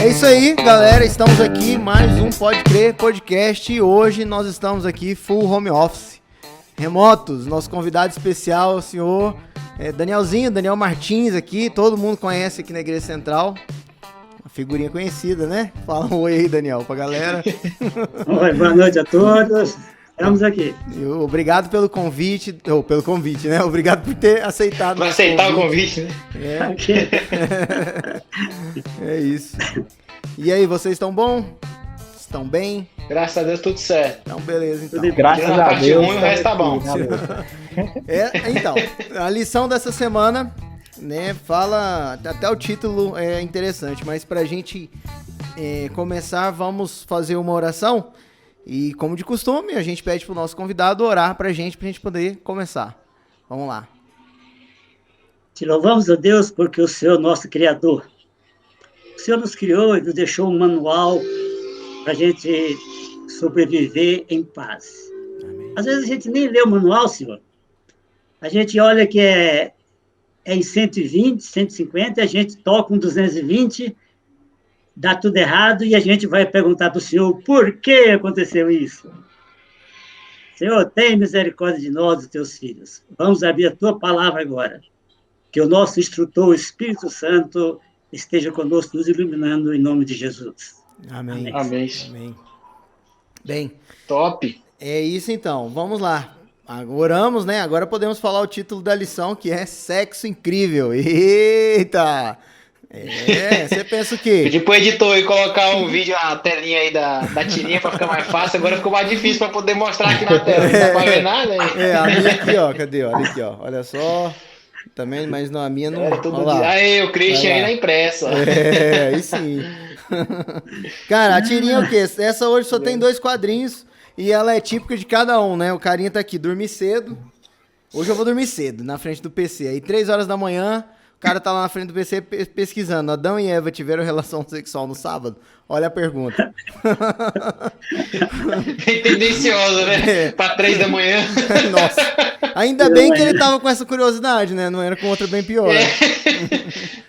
É isso aí, galera. Estamos aqui, mais um Pode Crer Podcast. E hoje nós estamos aqui full home office, remotos. Nosso convidado especial é o senhor Danielzinho, Daniel Martins aqui. Todo mundo conhece aqui na Igreja Central. Uma figurinha conhecida, né? Fala um oi aí, Daniel, pra galera. Oi, boa noite a todos. Estamos aqui. Obrigado pelo convite, né? Obrigado por ter aceitado. Por aceitar o convite, né? É isso. E aí, vocês estão bom? Estão bem? Graças a Deus, tudo certo. Então, beleza, então. Graças a parte Deus. ruim, o resto tá bom. Então, a lição dessa semana, né, fala, até o título é interessante, mas pra gente começar, vamos fazer uma oração. E como de costume, a gente pede pro nosso convidado orar pra gente poder começar. Vamos lá. Te louvamos, ó Deus, porque o Senhor é nosso Criador. O Senhor nos criou e nos deixou um manual para a gente sobreviver em paz. Amém. Às vezes a gente nem lê o manual, Senhor. A gente olha que é em 120, 150, a gente toca um 220, dá tudo errado e a gente vai perguntar para o Senhor por que aconteceu isso. Senhor, tem misericórdia de nós, os teus filhos. Vamos abrir a tua palavra agora. Que o nosso instrutor, o Espírito Santo, esteja conosco, nos iluminando em nome de Jesus. Amém. Amém. Amém. Bem, Top. é isso então. Vamos lá. Oramos, né? Agora podemos falar o título da lição, que é Sexo Incrível. Eita! Você pensa o quê? Pedi pro editor aí colocar um vídeo na telinha aí da tirinha pra ficar mais fácil. Agora ficou mais difícil pra poder mostrar aqui na tela. Não dá pra ver nada aí. A minha aqui, ó. Cadê? Olha aqui, ó. Olha só. Também, mas não, a minha não. Tudo Olha lá. aí, o Christian aí na impressa. Aí sim. Cara, a tirinha é o quê? Essa hoje só tem 2 quadrinhos e ela é típica de cada um, né? O carinha tá aqui, dormir cedo. Hoje eu vou dormir cedo, na frente do PC. Aí 3 horas da manhã, o cara tá lá na frente do PC pesquisando. Adão e Eva tiveram relação sexual no sábado? Olha a pergunta. Bem tendencioso, né? Pra 3 da manhã. Nossa. Ainda bem que ele tava com essa curiosidade, né? Não era com outra bem pior. Né?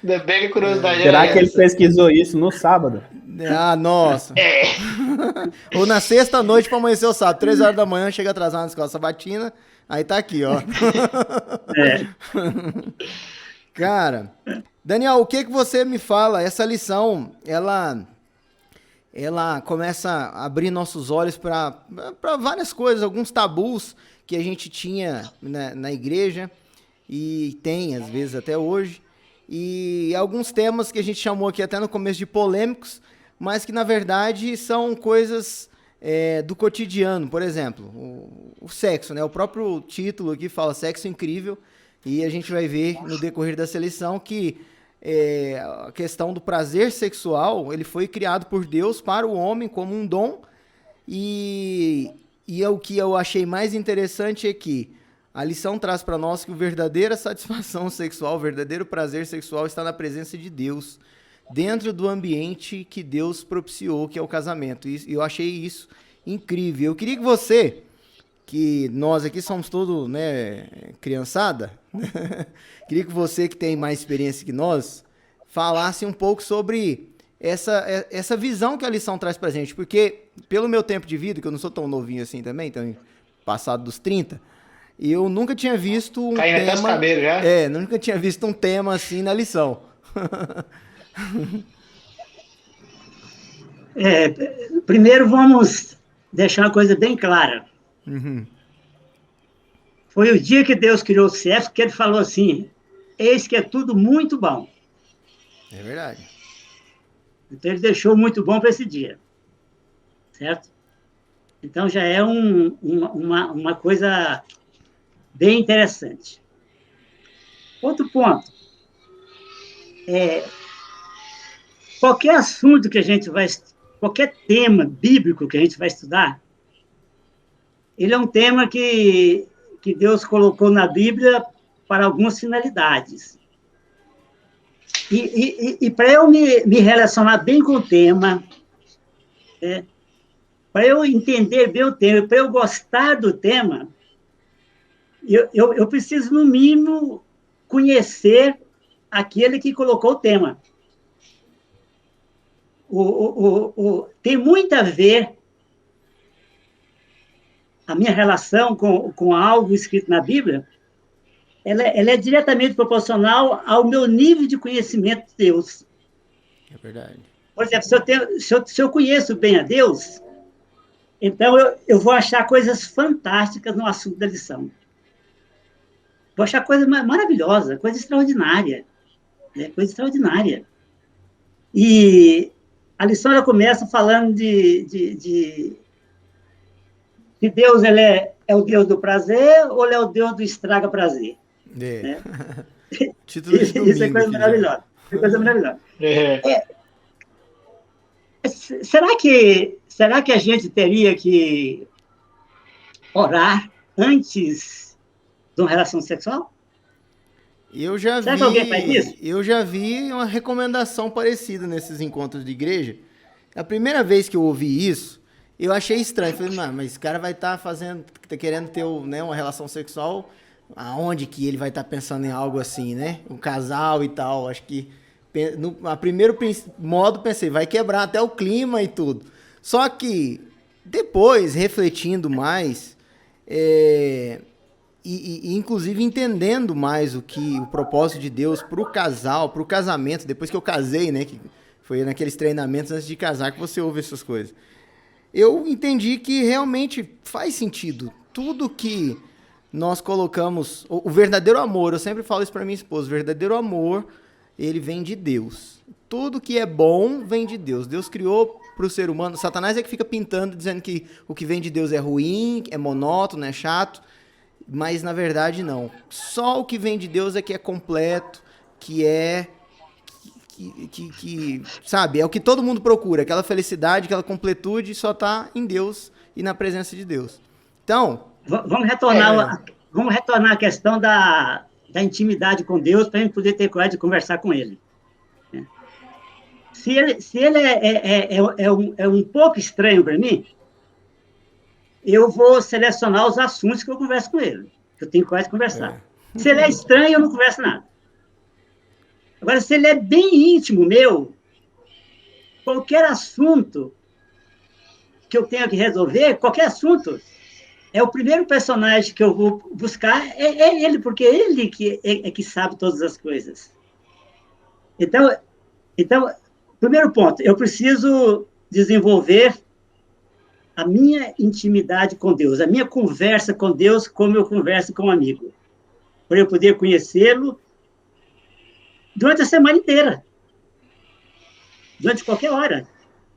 Ainda bem que a curiosidade Será que ele pesquisou isso no sábado? Ah, nossa. Ou na sexta noite pra amanhecer o sábado. 3 horas da manhã, chega atrasado na escola sabatina. Aí tá aqui, ó. Cara, Daniel, o que você me fala? Essa lição, ela começa a abrir nossos olhos para várias coisas, alguns tabus que a gente tinha na igreja e tem, às vezes, até hoje. E alguns temas que a gente chamou aqui até no começo de polêmicos, mas que, na verdade, são coisas do cotidiano. Por exemplo, o sexo, né? O próprio título aqui fala Sexo Incrível. E a gente vai ver no decorrer dessa lição que a questão do prazer sexual, ele foi criado por Deus para o homem como um dom. E o que eu achei mais interessante é que a lição traz para nós que a verdadeira satisfação sexual, o verdadeiro prazer sexual está na presença de Deus, dentro do ambiente que Deus propiciou, que é o casamento. E eu achei isso incrível. Eu queria que você, que nós aqui somos todos, né, criançada, queria que você, que tem mais experiência que nós, falasse um pouco sobre essa visão que a lição traz pra gente, porque pelo meu tempo de vida, que eu não sou tão novinho assim também, então passado dos 30, eu nunca tinha visto um Caindo até os tema... cabelos já? Nunca tinha visto um tema assim na lição. Primeiro vamos deixar uma coisa bem clara. Uhum. Foi o dia que Deus criou o céu que ele falou assim, eis que é tudo muito bom. É verdade. Então ele deixou muito bom para esse dia. Certo? Então já é uma coisa bem interessante. Outro ponto. Qualquer assunto que a gente vai... Qualquer tema bíblico que a gente vai estudar, ele é um tema que Deus colocou na Bíblia para algumas finalidades. E para eu me relacionar bem com o tema, para eu entender bem o tema, para eu gostar do tema, eu preciso, no mínimo, conhecer aquele que colocou o tema. tem muito a ver a minha relação com algo escrito na Bíblia, ela é diretamente proporcional ao meu nível de conhecimento de Deus. É verdade. Por exemplo, se eu conheço bem a Deus, então eu vou achar coisas fantásticas no assunto da lição. Vou achar coisa maravilhosa, coisa extraordinária. Né? Coisa extraordinária. E a lição ela começa falando de Deus ele é o Deus do prazer ou ele é o Deus do estraga prazer. É. Né? Título de Isso é coisa maravilhosa. É coisa maravilhosa. Será que a gente teria que orar antes de uma relação sexual? Será que alguém faz isso? Eu já vi uma recomendação parecida nesses encontros de igreja. A primeira vez que eu ouvi isso, eu achei estranho. Falei, não, mas esse cara vai estar querendo ter uma relação sexual, aonde que ele vai estar pensando em algo assim, né? Um casal e tal. Acho que, a primeiro modo, pensei, vai quebrar até o clima e tudo. Só que, depois, refletindo mais, inclusive entendendo mais o propósito de Deus para o casal, para o casamento, depois que eu casei, né? Que foi naqueles treinamentos antes de casar que você ouve essas coisas. Eu entendi que realmente faz sentido. Tudo que nós colocamos, o verdadeiro amor, eu sempre falo isso para minha esposa, o verdadeiro amor, ele vem de Deus. Tudo que é bom vem de Deus. Deus criou para o ser humano. Satanás é que fica pintando, dizendo que o que vem de Deus é ruim, é monótono, é chato. Mas, na verdade, não. Só o que vem de Deus é que é completo, sabe, é o que todo mundo procura. Aquela felicidade, aquela completude só está em Deus e na presença de Deus. Então... Vamos retornar à questão da intimidade com Deus para a gente poder ter coragem de conversar com Ele. Se ele é um pouco estranho para mim, eu vou selecionar os assuntos que eu converso com ele. Eu tenho coragem de conversar. Se ele é estranho, eu não converso nada. Agora, se ele é bem íntimo meu, qualquer assunto que eu tenha que resolver, qualquer assunto, o primeiro personagem que eu vou buscar é ele, porque é ele que sabe todas as coisas. Então, primeiro ponto, eu preciso desenvolver a minha intimidade com Deus, a minha conversa com Deus, como eu converso com um amigo, para eu poder conhecê-lo durante a semana inteira, durante qualquer hora.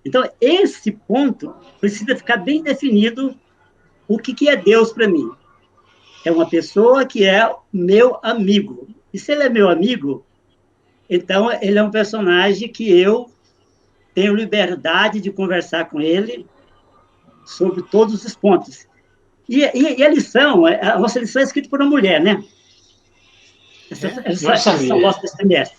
Então, esse ponto precisa ficar bem definido o que é Deus para mim. É uma pessoa que é meu amigo. E se ele é meu amigo, então ele é um personagem que eu tenho liberdade de conversar com ele sobre todos os pontos. E a lição, a nossa lição é escrita por uma mulher, né? Essa lição nossa desse trimestre.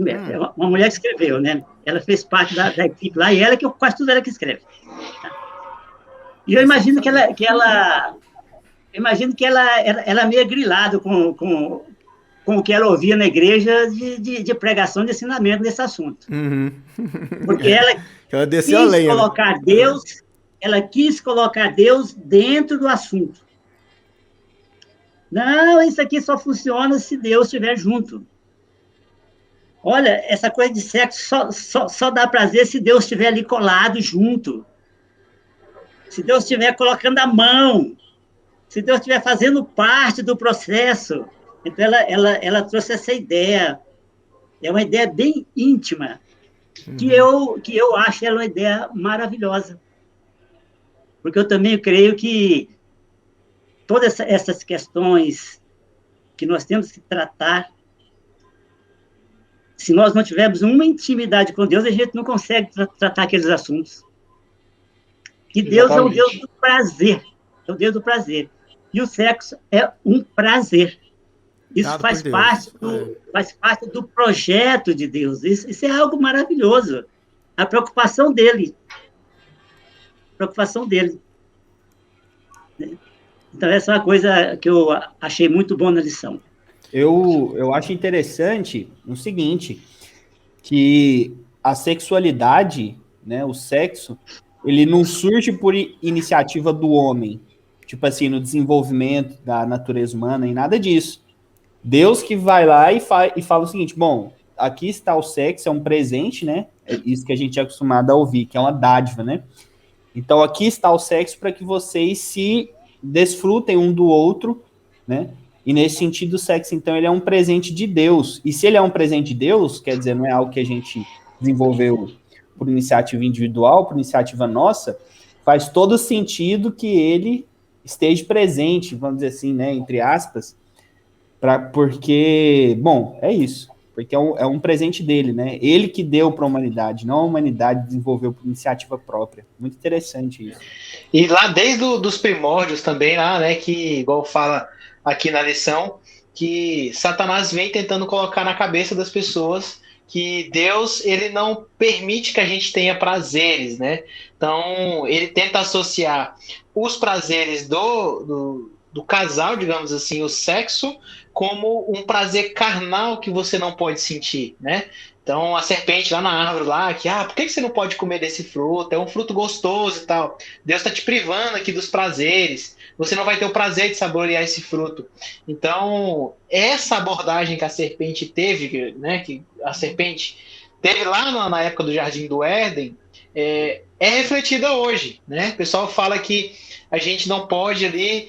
É uma mulher que escreveu, né? Ela fez parte da equipe lá, e ela que quase tudo ela que escreve. E eu imagino que ela é meio grilada com o que ela ouvia na igreja de pregação de ensinamento nesse assunto. Uhum. Porque ela desceu a lenha, ela quis colocar Deus dentro do assunto. Não, isso aqui só funciona se Deus estiver junto. Olha, essa coisa de sexo só dá prazer se Deus estiver ali colado junto. Se Deus estiver colocando a mão. Se Deus estiver fazendo parte do processo. Então, ela trouxe essa ideia. É uma ideia bem íntima, que eu acho ela uma ideia maravilhosa. Porque eu também creio que todas essas questões que nós temos que tratar, se nós não tivermos uma intimidade com Deus, a gente não consegue tratar aqueles assuntos. E Deus é o Deus do prazer. É o Deus do prazer. E o sexo é um prazer. Isso faz parte do projeto de Deus. Isso é algo maravilhoso. A preocupação dele. Então, essa é uma coisa que eu achei muito boa na lição. Eu acho interessante o seguinte, que a sexualidade, né? O sexo, ele não surge por iniciativa do homem, tipo assim, no desenvolvimento da natureza humana e nada disso. Deus que vai lá e fala o seguinte, bom, aqui está o sexo, é um presente, né? É isso que a gente é acostumado a ouvir, que é uma dádiva, né? Então aqui está o sexo para que vocês se desfrutem um do outro, né? E nesse sentido, o sexo, então, ele é um presente de Deus. E se ele é um presente de Deus, quer dizer, não é algo que a gente desenvolveu por iniciativa individual, por iniciativa nossa, faz todo sentido que ele esteja presente, vamos dizer assim, né, entre aspas, porque, bom, é isso. Porque é um presente dele, né? Ele que deu para a humanidade, não a humanidade desenvolveu por iniciativa própria. Muito interessante isso. E lá desde os primórdios também, lá, né, que igual fala aqui na lição, que Satanás vem tentando colocar na cabeça das pessoas que Deus, ele não permite que a gente tenha prazeres, né? Então, ele tenta associar os prazeres do casal, digamos assim, o sexo, como um prazer carnal que você não pode sentir, né? Então, a serpente lá na árvore, lá, por que você não pode comer desse fruto? É um fruto gostoso e tal. Deus está te privando aqui dos prazeres. Você não vai ter o prazer de saborear esse fruto. Então, essa abordagem que a serpente teve, né, que a serpente teve lá na época do Jardim do Éden, é refletida hoje, né? O pessoal fala que a gente não pode ali,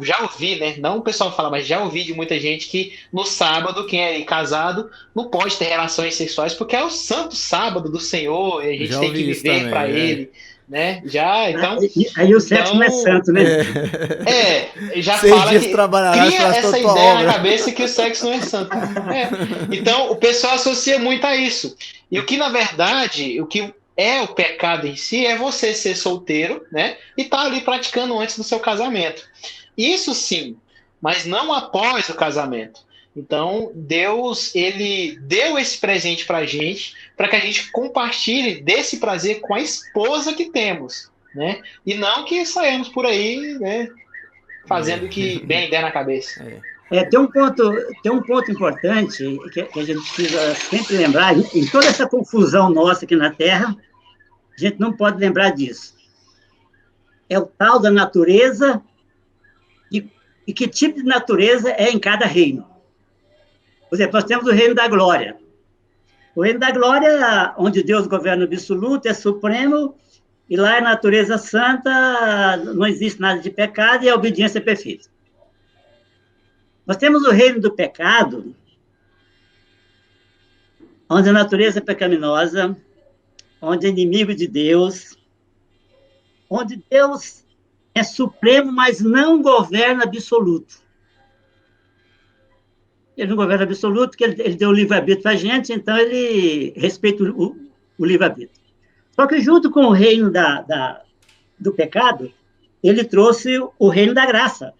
já ouvi, né? Não o pessoal fala, mas já ouvi de muita gente que no sábado, quem é casado, não pode ter relações sexuais porque é o santo sábado do Senhor e a gente Já tem que ouvi isso viver também, para ele, né? Já, então... Aí o sexo não é santo, né? Já 6 fala dias que trabalharás cria para essa toda tua ideia obra. na cabeça que o sexo não é santo. Então, o pessoal associa muito a isso. E o que, na verdade, o que é o pecado em si é você ser solteiro, né? E tá ali praticando antes do seu casamento. Isso sim, mas não após o casamento. Então, Deus, ele deu esse presente pra gente, para que a gente compartilhe desse prazer com a esposa que temos, né? E não que saímos por aí, né, fazendo o que bem der na cabeça. Tem um ponto importante que a gente precisa sempre lembrar, em toda essa confusão nossa aqui na Terra, a gente não pode lembrar disso. É o tal da natureza e que tipo de natureza é em cada reino. Por exemplo, nós temos o reino da glória. O reino da glória, onde Deus governa absoluto, é supremo, e lá é natureza santa, não existe nada de pecado e a obediência é perfeita. Nós temos o reino do pecado, onde a natureza é pecaminosa, onde é inimigo de Deus, onde Deus é supremo, mas não governa absoluto. Ele não governa absoluto, porque ele deu o livre-arbítrio para a gente, então ele respeita o livre-arbítrio. Só que junto com o reino do pecado, ele trouxe o reino da graça.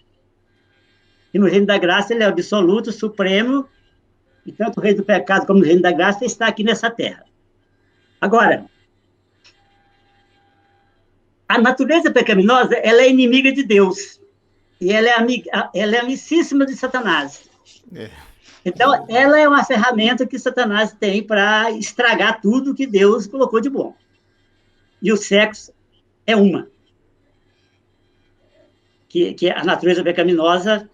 E no reino da graça ele é absoluto, supremo, e tanto o reino do pecado como o reino da graça está aqui nessa terra. Agora, a natureza pecaminosa, ela é inimiga de Deus. E ela é amicíssima de Satanás. Então, ela é uma ferramenta que Satanás tem para estragar tudo que Deus colocou de bom. E o sexo é uma. Que a natureza pecaminosa,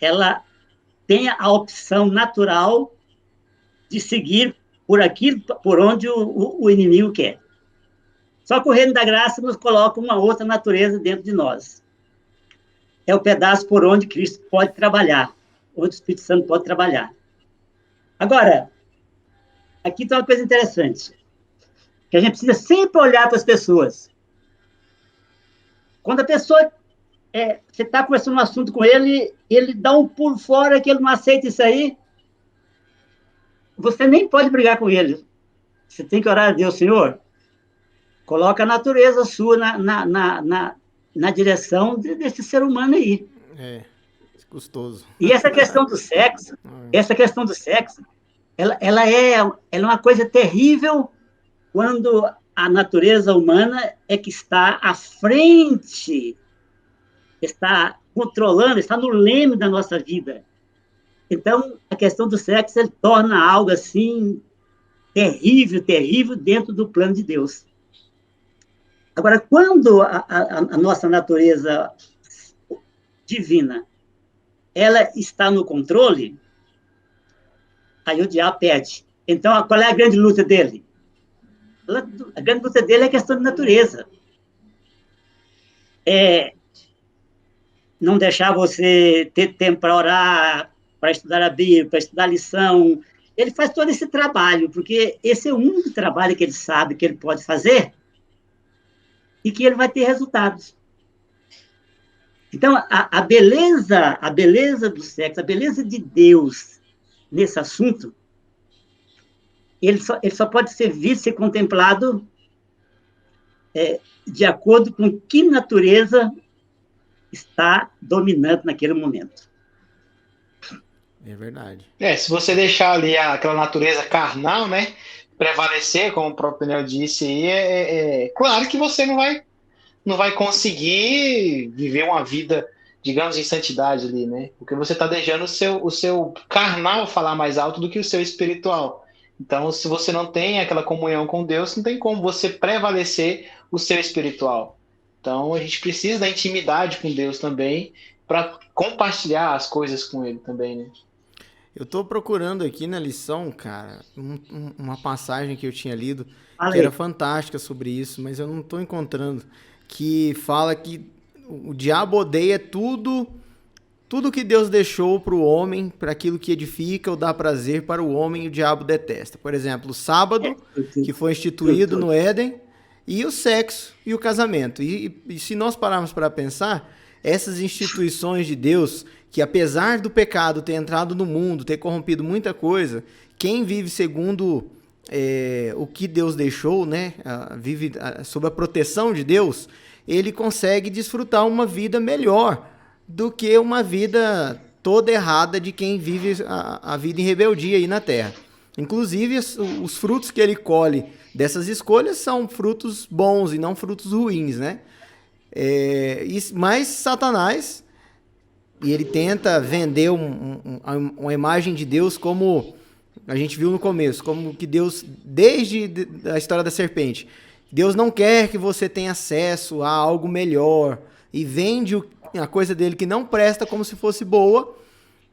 ela tem a opção natural de seguir por aquilo, por onde o inimigo quer. Só que o reino da graça nos coloca uma outra natureza dentro de nós. É o pedaço por onde Cristo pode trabalhar, onde o Espírito Santo pode trabalhar. Agora, aqui tem uma coisa interessante, que a gente precisa sempre olhar para as pessoas. Quando a pessoa, você está conversando um assunto com ele, ele dá um pulo fora que ele não aceita isso aí, você nem pode brigar com ele. Você tem que orar a Deus, Senhor, coloca a natureza sua na direção desse ser humano aí. Custoso. E essa questão do sexo, ela é uma coisa terrível quando a natureza humana é que está à frente, está controlando, está no leme da nossa vida. Então, a questão do sexo, ele torna algo assim terrível, terrível dentro do plano de Deus. Agora, quando a nossa natureza divina ela está no controle, aí o diabo perde. Então, qual é a grande luta dele? A grande luta dele é a questão de natureza. Não deixar você ter tempo para orar, para estudar a Bíblia, para estudar a lição. Ele faz todo esse trabalho, porque esse é o único trabalho que ele sabe que ele pode fazer e que ele vai ter resultados. Então, a beleza do sexo, a beleza de Deus nesse assunto, ele só pode ser visto e contemplado de acordo com que natureza está dominando naquele momento. É verdade. Se você deixar ali aquela natureza carnal, né, prevalecer, como o próprio Pneu disse aí, claro que você não vai conseguir viver uma vida, digamos, em santidade ali, né? Porque você está deixando o seu carnal falar mais alto do que o seu espiritual. Então, se você não tem aquela comunhão com Deus, não tem como você prevalecer o seu espiritual. Então, a gente precisa da intimidade com Deus também para compartilhar as coisas com Ele também, né? Eu tô procurando aqui na lição, cara, uma passagem que eu tinha lido Fala que aí. era fantástica sobre isso, mas eu não tô encontrando, que fala que o diabo odeia tudo que Deus deixou para o homem, para aquilo que edifica ou dá prazer para o homem, o diabo detesta. Por exemplo, o sábado, que foi instituído no Éden, e o sexo e o casamento. E se nós pararmos para pensar, essas instituições de Deus, que apesar do pecado ter entrado no mundo, ter corrompido muita coisa, quem vive segundo o que Deus deixou, né, vive sob a proteção de Deus, ele consegue desfrutar uma vida melhor do que uma vida toda errada de quem vive a vida em rebeldia aí na Terra. Inclusive, os frutos que ele colhe dessas escolhas são frutos bons e não frutos ruins, né? Mas Satanás, e ele tenta vender uma imagem de Deus como a gente viu no começo, como que Deus, desde a história da serpente, Deus não quer que você tenha acesso a algo melhor e vende a coisa dele que não presta como se fosse boa.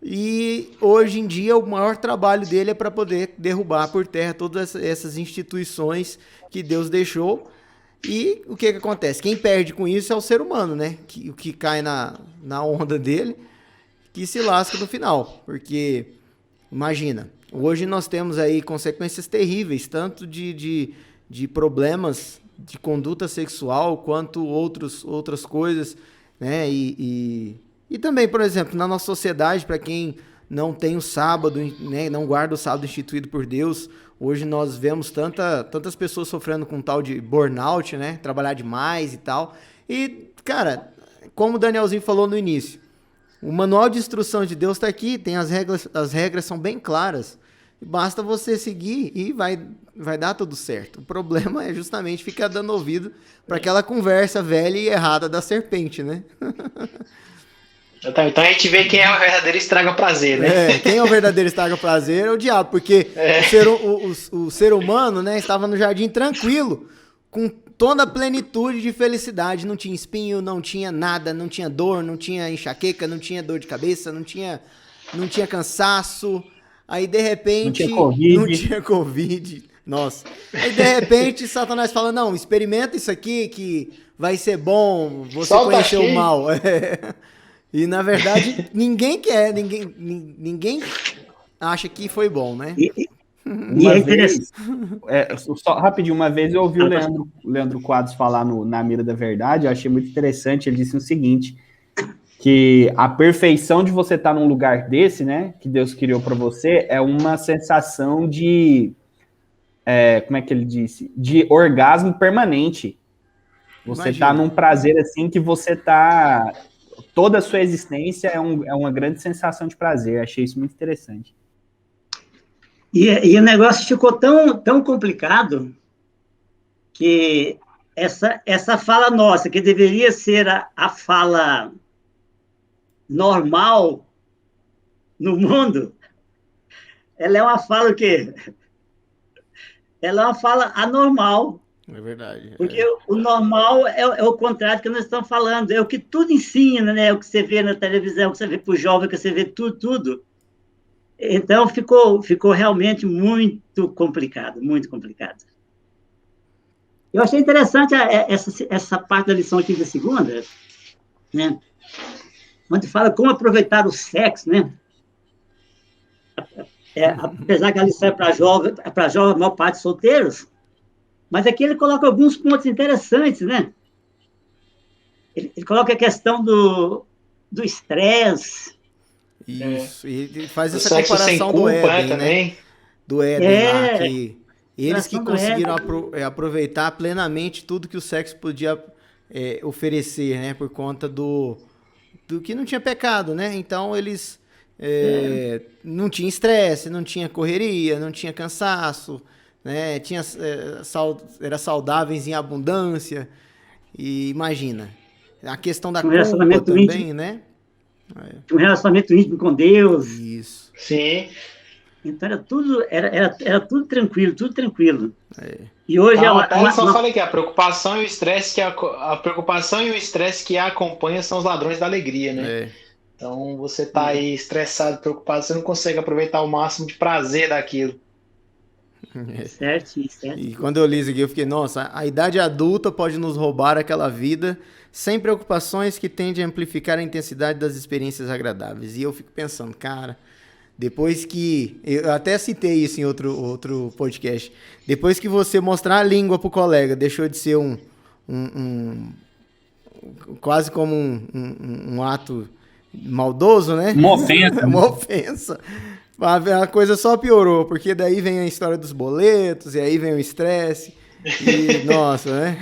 E hoje em dia o maior trabalho dele é para poder derrubar por terra todas essas instituições que Deus deixou. E o que acontece? Quem perde com isso é o ser humano, né? O que cai na onda dele, que se lasca no final. Porque, imagina, hoje nós temos aí consequências terríveis, tanto de problemas de conduta sexual, quanto outras coisas, né? E também, por exemplo, na nossa sociedade, para quem não tem o sábado, né, não guarda o sábado instituído por Deus, hoje nós vemos tantas pessoas sofrendo com tal de burnout, né, trabalhar demais e tal. E, cara, como o Danielzinho falou no início, o manual de instrução de Deus está aqui, tem as regras são bem claras. Basta você seguir e vai dar tudo certo. O problema é justamente ficar dando ouvido para aquela conversa velha e errada da serpente, né? Então a gente vê quem é o verdadeiro estraga prazer, né? Quem é o verdadeiro estraga prazer é o diabo, porque o ser humano, né, estava no jardim tranquilo, com toda a plenitude de felicidade. Não tinha espinho, não tinha nada, não tinha dor, não tinha enxaqueca, não tinha dor de cabeça, não tinha cansaço. Aí, de repente... Não tinha Covid. Nossa. Aí, de repente, Satanás fala, não, experimenta isso aqui que vai ser bom, você conhecer o mal. E, na verdade, ninguém quer, ninguém acha que foi bom, né? Só rapidinho, uma vez eu ouvi o Leandro Quadros falar Na Mira da Verdade, eu achei muito interessante, ele disse o seguinte, que a perfeição de você estar num lugar desse, né, que Deus criou para você, é uma sensação de, como é que ele disse? De orgasmo permanente. Você está num prazer assim que você está... Toda a sua existência é uma grande sensação de prazer. Achei isso muito interessante. E o negócio ficou tão complicado que essa fala nossa, que deveria ser a fala normal no mundo, ela é uma fala o quê? ela é uma fala anormal. É verdade. Porque o normal é o contrário que nós estamos falando, é o que tudo ensina, né? É o que você vê na televisão, o que você vê para o jovem, o que você vê tudo. Então, ficou realmente muito complicado, muito complicado. Eu achei interessante essa parte da lição aqui da segunda, né? Onde fala como aproveitar o sexo, né? Apesar que a lição é para jovens, a maior parte solteiros, mas aqui ele coloca alguns pontos interessantes, né? Ele coloca a questão do estresse. Isso, e ele faz O essa sexo sem comparação do culpa, né, Éden, né? também. Do Éden lá, É, que eles que comparação do conseguiram Éden. aproveitar plenamente tudo que o sexo podia oferecer, né? Por conta do que não tinha pecado, né? Então eles não tinha estresse, não tinha correria, não tinha cansaço, né? Era saudáveis em abundância. E imagina, a questão da Tinha um culpa relacionamento íntimo, também, né? tinha um relacionamento íntimo com Deus. Isso. Sim. Então era tudo tranquilo, tudo tranquilo. E hoje é Tá, até só falei que a preocupação e o estresse a preocupação e o estresse que a acompanha são os ladrões da alegria, né? É. Então você tá aí estressado, preocupado, você não consegue aproveitar o máximo de prazer daquilo. certo. E quando eu li isso aqui, eu fiquei, nossa, a idade adulta pode nos roubar aquela vida sem preocupações que tende a amplificar a intensidade das experiências agradáveis. E eu fico pensando, cara, depois que... Eu até citei isso em outro podcast. Depois que você mostrar a língua pro colega, deixou de ser quase como um ato maldoso, né? Uma ofensa. Uma ofensa. A coisa só piorou, porque daí vem a história dos boletos, e aí vem o estresse, e nossa, né?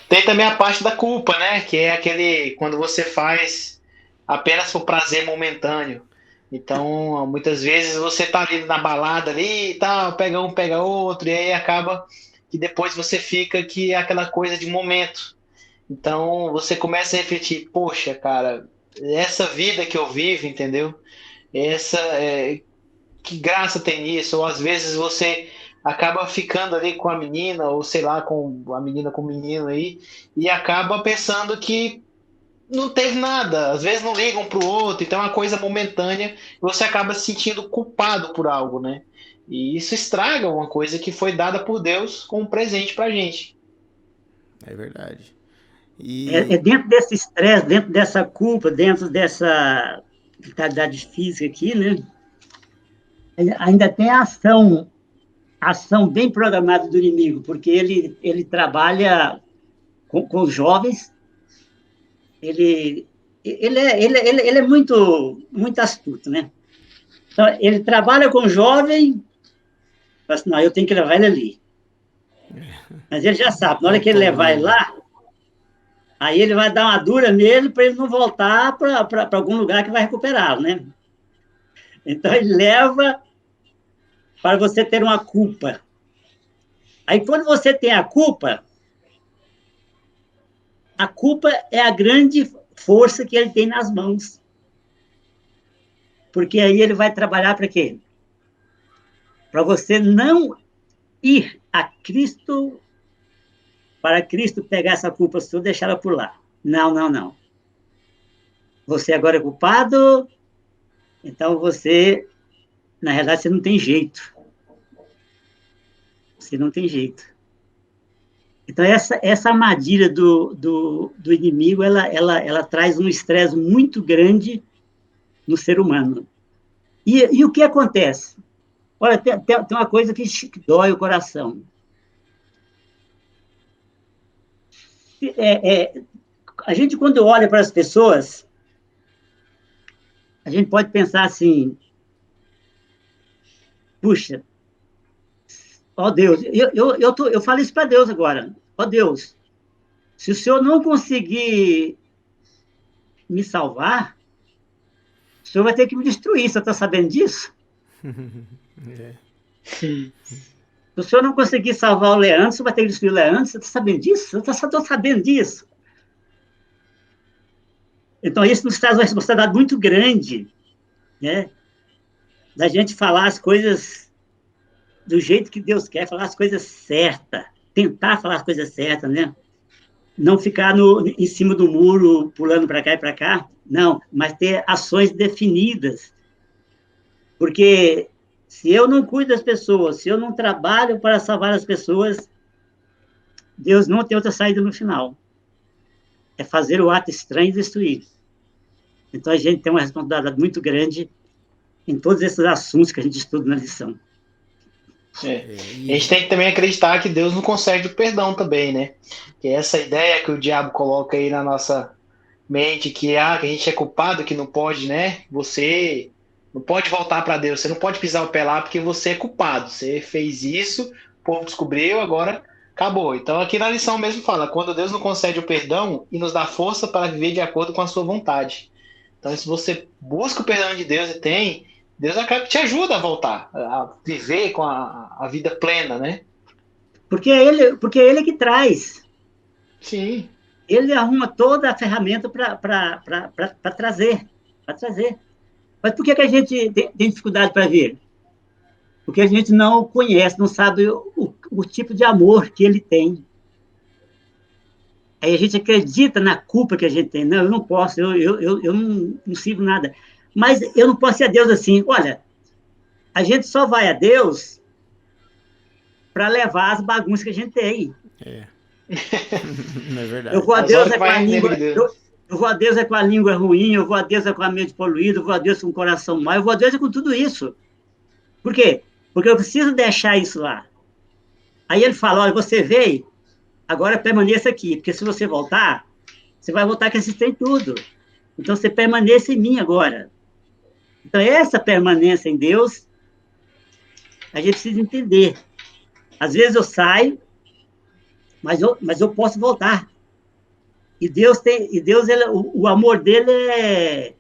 Tem também a parte da culpa, né? Que é aquele quando você faz apenas por prazer momentâneo. Então, muitas vezes você tá ali na balada ali e tal, pega um, pega outro, e aí acaba que depois você fica que é aquela coisa de momento. Então, você começa a refletir, poxa, cara, essa vida que eu vivo, entendeu? Que graça tem nisso? Ou às vezes você acaba ficando ali com a menina, ou sei lá, com a menina com o menino aí, e acaba pensando que não teve nada. Às vezes não ligam pro outro, então é uma coisa momentânea, e você acaba se sentindo culpado por algo, né? E isso estraga uma coisa que foi dada por Deus como presente pra gente. É verdade. Dentro desse estresse, dentro dessa culpa, dentro dessa vitalidade física aqui, né? Ainda tem a ação bem programada do inimigo, porque ele trabalha com os jovens, ele é muito astuto, né? Então, ele trabalha com o jovem, fala assim, não, eu tenho que levar ele ali. Mas ele já sabe, na hora que ele levar ele lá, aí ele vai dar uma dura nele para ele não voltar para algum lugar que vai recuperá-lo, né? Então, ele leva para você ter uma culpa. Aí, quando você tem a culpa é a grande força que ele tem nas mãos. Porque aí ele vai trabalhar para quê? Para você não ir a Cristo, para Cristo pegar essa culpa sua e deixar ela por lá. Não. Você agora é culpado, então você, na realidade, você não tem jeito. Você não tem jeito. Então, essa armadilha do inimigo, ela traz um estresse muito grande no ser humano. E o que acontece? Olha, tem uma coisa que dói o coração. A gente, quando olha para as pessoas, a gente pode pensar assim, puxa, ó Deus, eu falo isso para Deus agora, ó Deus, se o Senhor não conseguir me salvar, o Senhor vai ter que me destruir, você está sabendo disso? Se o Senhor não conseguir salvar o Leandro, você vai ter que destruir o Leandro, você está sabendo disso? Eu estou sabendo disso. Então, isso nos traz uma responsabilidade muito grande, né? da gente falar as coisas do jeito que Deus quer, falar as coisas certas, tentar falar as coisas certas, né? Não ficar em cima do muro, pulando para cá e para cá, não, mas ter ações definidas. Porque se eu não cuido das pessoas, se eu não trabalho para salvar as pessoas, Deus não tem outra saída no final. É fazer o ato estranho e destruir. Então, a gente tem uma responsabilidade muito grande em todos esses assuntos que a gente estuda na lição. A gente tem que também acreditar que Deus não concede o perdão também, né? Que essa ideia que o diabo coloca aí na nossa mente, que a gente é culpado, que não pode, né? Você não pode voltar para Deus, você não pode pisar o pé lá porque você é culpado. Você fez isso, o povo descobriu, agora acabou. Então aqui na lição mesmo fala, quando Deus não concede o perdão e nos dá força para viver de acordo com a sua vontade. Então se você busca o perdão de Deus e tem, Deus acaba te ajuda a voltar, a viver com a vida plena, né? Porque é ele que traz. Sim. Ele arruma toda a ferramenta para trazer. Mas por que a gente tem dificuldade para ver? Porque a gente não conhece, não sabe o tipo de amor que ele tem. Aí a gente acredita na culpa que a gente tem. Não, eu não posso, eu não sirvo nada. Mas eu não posso ir a Deus assim. Olha, a gente só vai a Deus para levar as bagunças que a gente tem. Não é verdade. Eu vou a Deus com a língua... Eu vou a Deus com a língua ruim, eu vou a Deus com a mente poluída, eu vou a Deus com o coração mau, eu vou a Deus com tudo isso. Por quê? Porque eu preciso deixar isso lá. Aí ele fala, olha, você veio, agora permaneça aqui, porque se você voltar, você vai voltar que você tem tudo. Então você permaneça em mim agora. Então essa permanência em Deus, a gente precisa entender. Às vezes eu saio, mas eu posso voltar. E Deus o amor dele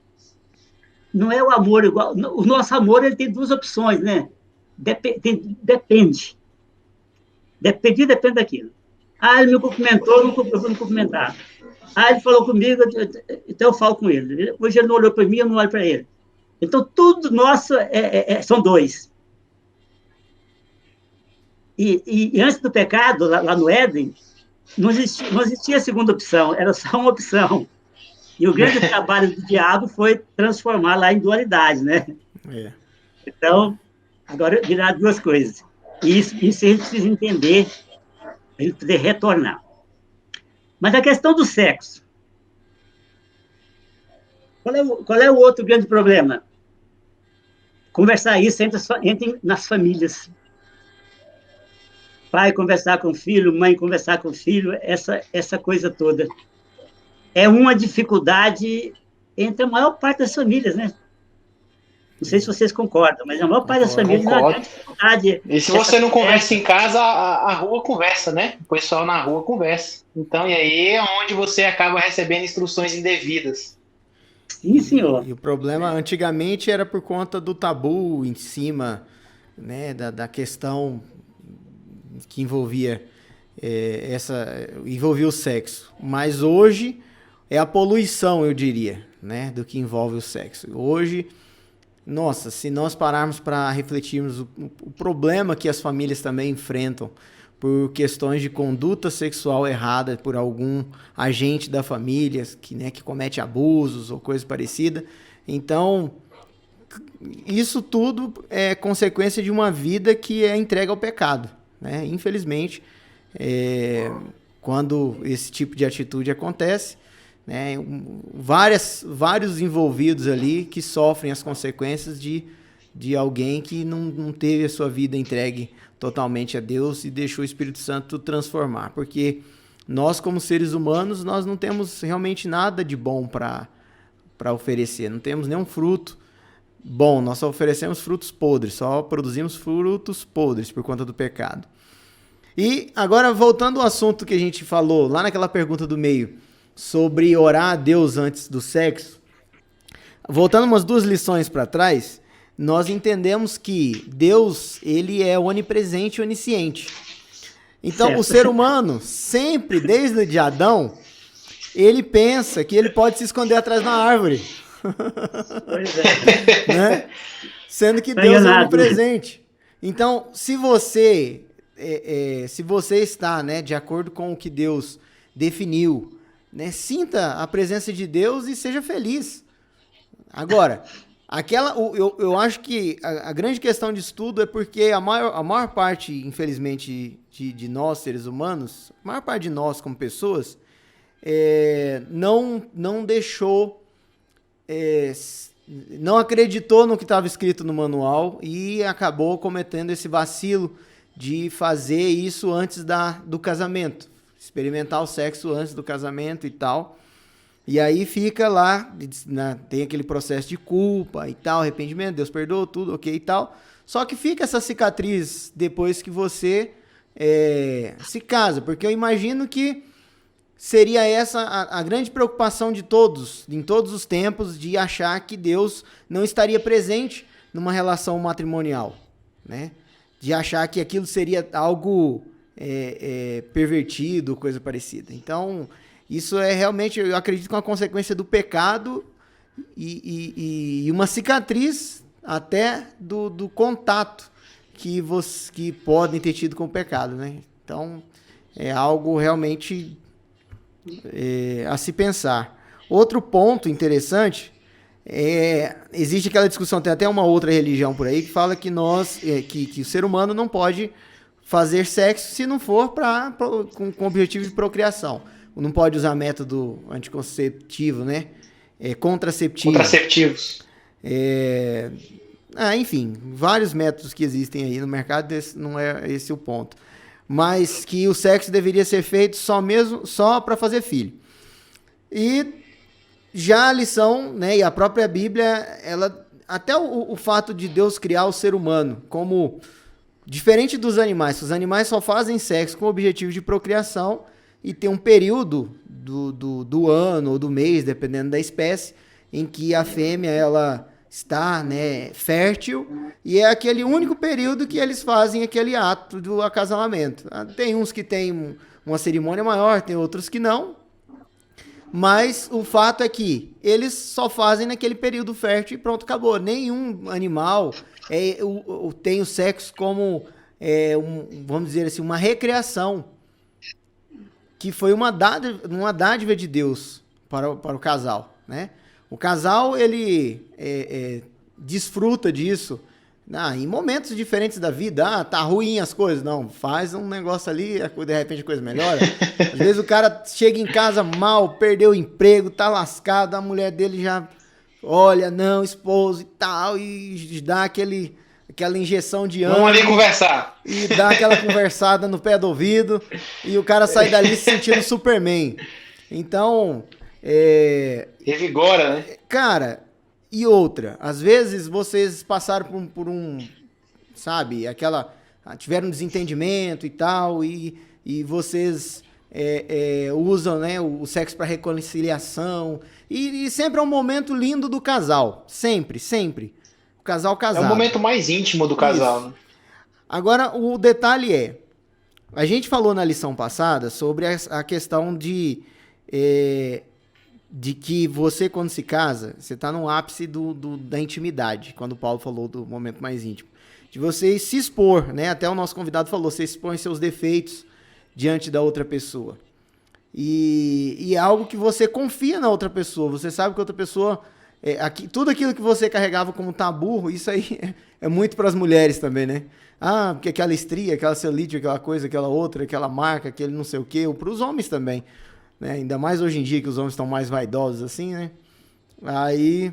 não é o amor igual. O nosso amor ele tem duas opções, né? Depende. Depende daquilo. Ah, ele me cumprimentou, eu vou me cumprimentar. Ah, ele falou comigo, então eu falo com ele. Hoje ele não olhou para mim, eu não olho para ele. Então, tudo nosso são dois. E antes do pecado, lá no Éden, não existia a segunda opção, era só uma opção. E o grande trabalho do diabo foi transformar lá em dualidade, né? Então, agora virar duas coisas. E isso a gente precisa entender, para a gente poder retornar. Mas a questão do sexo. Qual é o outro grande problema? Conversar isso entre nas famílias. Pai conversar com o filho, mãe conversar com o filho, essa coisa toda. É uma dificuldade entre a maior parte das famílias, né? Não sei se vocês concordam, mas a maior parte das famílias é uma grande dificuldade. E se você não conversa em casa, a rua conversa, né? O pessoal na rua conversa. Então, e aí é onde você acaba recebendo instruções indevidas. Sim, senhor. E o problema, antigamente, era por conta do tabu em cima, né, da questão que envolvia o sexo. Mas hoje é a poluição, eu diria, né, do que envolve o sexo. Hoje, nossa, se nós pararmos para refletirmos o problema que as famílias também enfrentam por questões de conduta sexual errada por algum agente da família que comete abusos ou coisa parecida. Então, isso tudo é consequência de uma vida que é entregue ao pecado, né? Infelizmente, quando esse tipo de atitude acontece, né, vários envolvidos ali que sofrem as consequências de alguém que não teve a sua vida entregue totalmente a Deus e deixou o Espírito Santo transformar. Porque nós, como seres humanos, nós não temos realmente nada de bom para oferecer. Não temos nenhum fruto bom. Nós só oferecemos frutos podres. Só produzimos frutos podres por conta do pecado. E agora, voltando ao assunto que a gente falou lá naquela pergunta do meio, sobre orar a Deus antes do sexo, voltando umas 2 lições para trás, nós entendemos que Deus, ele é onipresente e onisciente. Então, certo. O ser humano, sempre, desde de Adão, ele pensa que ele pode se esconder atrás de uma árvore. Pois é. Né? Sendo que Tá Deus é enganado. onipresente. Então, se você está, né, de acordo com o que Deus definiu, né, sinta a presença de Deus e seja feliz. Agora, eu acho que a grande questão disso tudo é porque a maior parte, infelizmente, de nós, seres humanos, a maior parte de nós como pessoas, não deixou, não acreditou no que estava escrito no manual e acabou cometendo esse vacilo de fazer isso antes do casamento, experimentar o sexo antes do casamento e tal. E aí fica lá, né, tem aquele processo de culpa e tal, arrependimento, Deus perdoou tudo, ok e tal. Só que fica essa cicatriz depois que você se casa, porque eu imagino que seria essa a grande preocupação de todos, em todos os tempos, de achar que Deus não estaria presente numa relação matrimonial, né? De achar que aquilo seria algo pervertido, coisa parecida. Então, isso é realmente, eu acredito, que uma consequência do pecado e uma cicatriz até do contato que podem ter tido com o pecado, né? Então, é algo realmente a se pensar. Outro ponto interessante existe aquela discussão, tem até uma outra religião por aí que fala que que o ser humano não pode fazer sexo se não for com o objetivo de procriação. Não pode usar método anticonceptivo, né? Contraceptivos. Enfim, vários métodos que existem aí no mercado, não é esse o ponto. Mas que o sexo deveria ser feito só para fazer filho. E já a lição, né, e a própria Bíblia, até o fato de Deus criar o ser humano como diferente dos animais. Os animais só fazem sexo com o objetivo de procriação e tem um período do ano ou do mês, dependendo da espécie, em que a fêmea ela está, né, fértil, e é aquele único período que eles fazem aquele ato do acasalamento. Tem uns que têm uma cerimônia maior, tem outros que não, mas o fato é que eles só fazem naquele período fértil e pronto, acabou. Nenhum animal tem o sexo como, vamos dizer assim, uma recreação, que foi uma dádiva de Deus para o casal, né? O casal, ele desfruta disso em momentos diferentes da vida. Tá ruim as coisas. Não, faz um negócio ali, de repente a coisa melhora. Às vezes o cara chega em casa mal, perdeu o emprego, tá lascado, a mulher dele já olha, não, esposo e tal, e dá aquela injeção de ânimo. Vamos ali conversar. E dá aquela conversada no pé do ouvido, e o cara sai dali se sentindo Superman. Então... Revigora, né? Cara, e outra, às vezes vocês passaram por sabe, tiveram um desentendimento e tal, e vocês usam, né, o sexo para reconciliação, e sempre é um momento lindo do casal, sempre, o casal casado. É o momento mais íntimo do casal, né? Agora, o detalhe a gente falou na lição passada sobre a questão de que você, quando se casa, você está no ápice da intimidade, quando o Paulo falou do momento mais íntimo. De você se expor, né? Até o nosso convidado falou, você expõe seus defeitos diante da outra pessoa. E é algo que você confia na outra pessoa, você sabe que a outra pessoa... tudo aquilo que você carregava como tabu, isso aí é muito para as mulheres também, né? Porque aquela estria, aquela celulite, aquela coisa, aquela outra, aquela marca, aquele não sei o quê, ou para os homens também. Né? Ainda mais hoje em dia que os homens estão mais vaidosos assim, né? Aí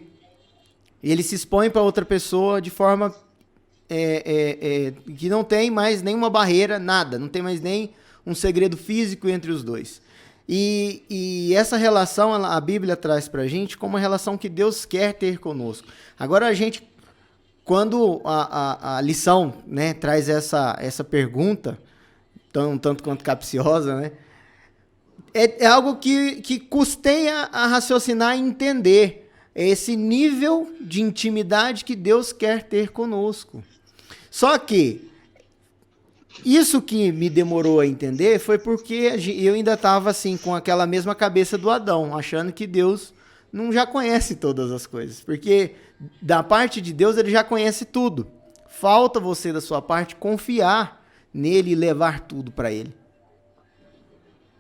ele se expõe para outra pessoa de forma que não tem mais nenhuma barreira, nada, não tem mais nem um segredo físico entre os dois. E essa relação, a Bíblia traz pra gente como uma relação que Deus quer ter conosco. Agora a gente, quando a lição, né, traz essa pergunta, tanto quanto capciosa, né? É algo que custeia a raciocinar e entender esse nível de intimidade que Deus quer ter conosco. Só que isso que me demorou a entender foi porque eu ainda estava assim com aquela mesma cabeça do Adão, achando que Deus não já conhece todas as coisas, porque da parte de Deus ele já conhece tudo. Falta você, da sua parte, confiar nele e levar tudo para ele.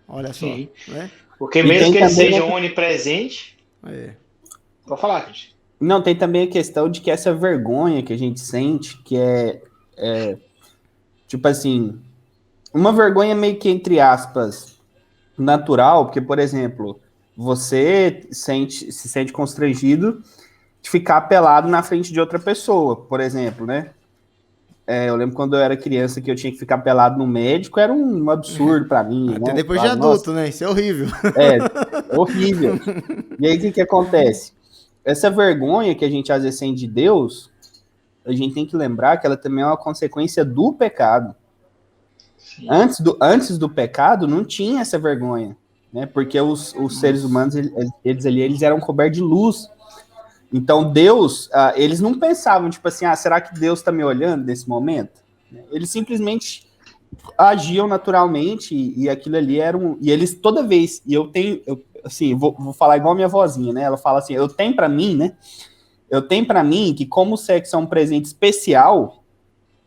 Olha só, Sim. né? Porque E mesmo tem que ele também seja outra- onipresente, É. vou falar, Cristian. Não, tem também a questão de que essa vergonha que a gente sente, que tipo assim, uma vergonha meio que, entre aspas, natural, porque, por exemplo, você se sente constrangido de ficar pelado na frente de outra pessoa, por exemplo, né? Eu lembro quando eu era criança que eu tinha que ficar pelado no médico, era um absurdo pra mim, Até né? depois de Falava, nossa, adulto, né? Isso é horrível. é horrível. E aí, o que acontece? Essa vergonha que a gente às vezes sente de Deus, a gente tem que lembrar que ela também é uma consequência do pecado. Sim. Antes do pecado, não tinha essa vergonha, né? Porque os seres humanos, eles eram cobertos de luz. Então, Deus, eles não pensavam, tipo assim, será que Deus está me olhando nesse momento? Eles simplesmente agiam naturalmente e aquilo ali era um... E eles, toda vez, e assim, vou falar igual a minha vozinha, né? Ela fala assim, eu tenho para mim, né? Eu tenho para mim que como o sexo é um presente especial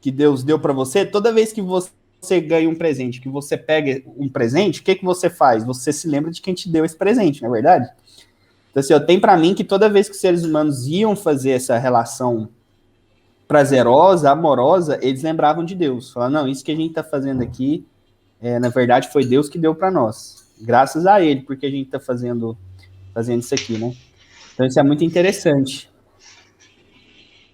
que Deus deu para você, toda vez que você ganha um presente, que você pega um presente, o que você faz? Você se lembra de quem te deu esse presente, não é verdade? Então, assim, eu tenho para mim que toda vez que os seres humanos iam fazer essa relação prazerosa, amorosa, eles lembravam de Deus. Falavam, não, isso que a gente está fazendo aqui, na verdade, foi Deus que deu para nós. Graças a Ele, porque a gente está fazendo isso aqui, né? Então, isso é muito interessante.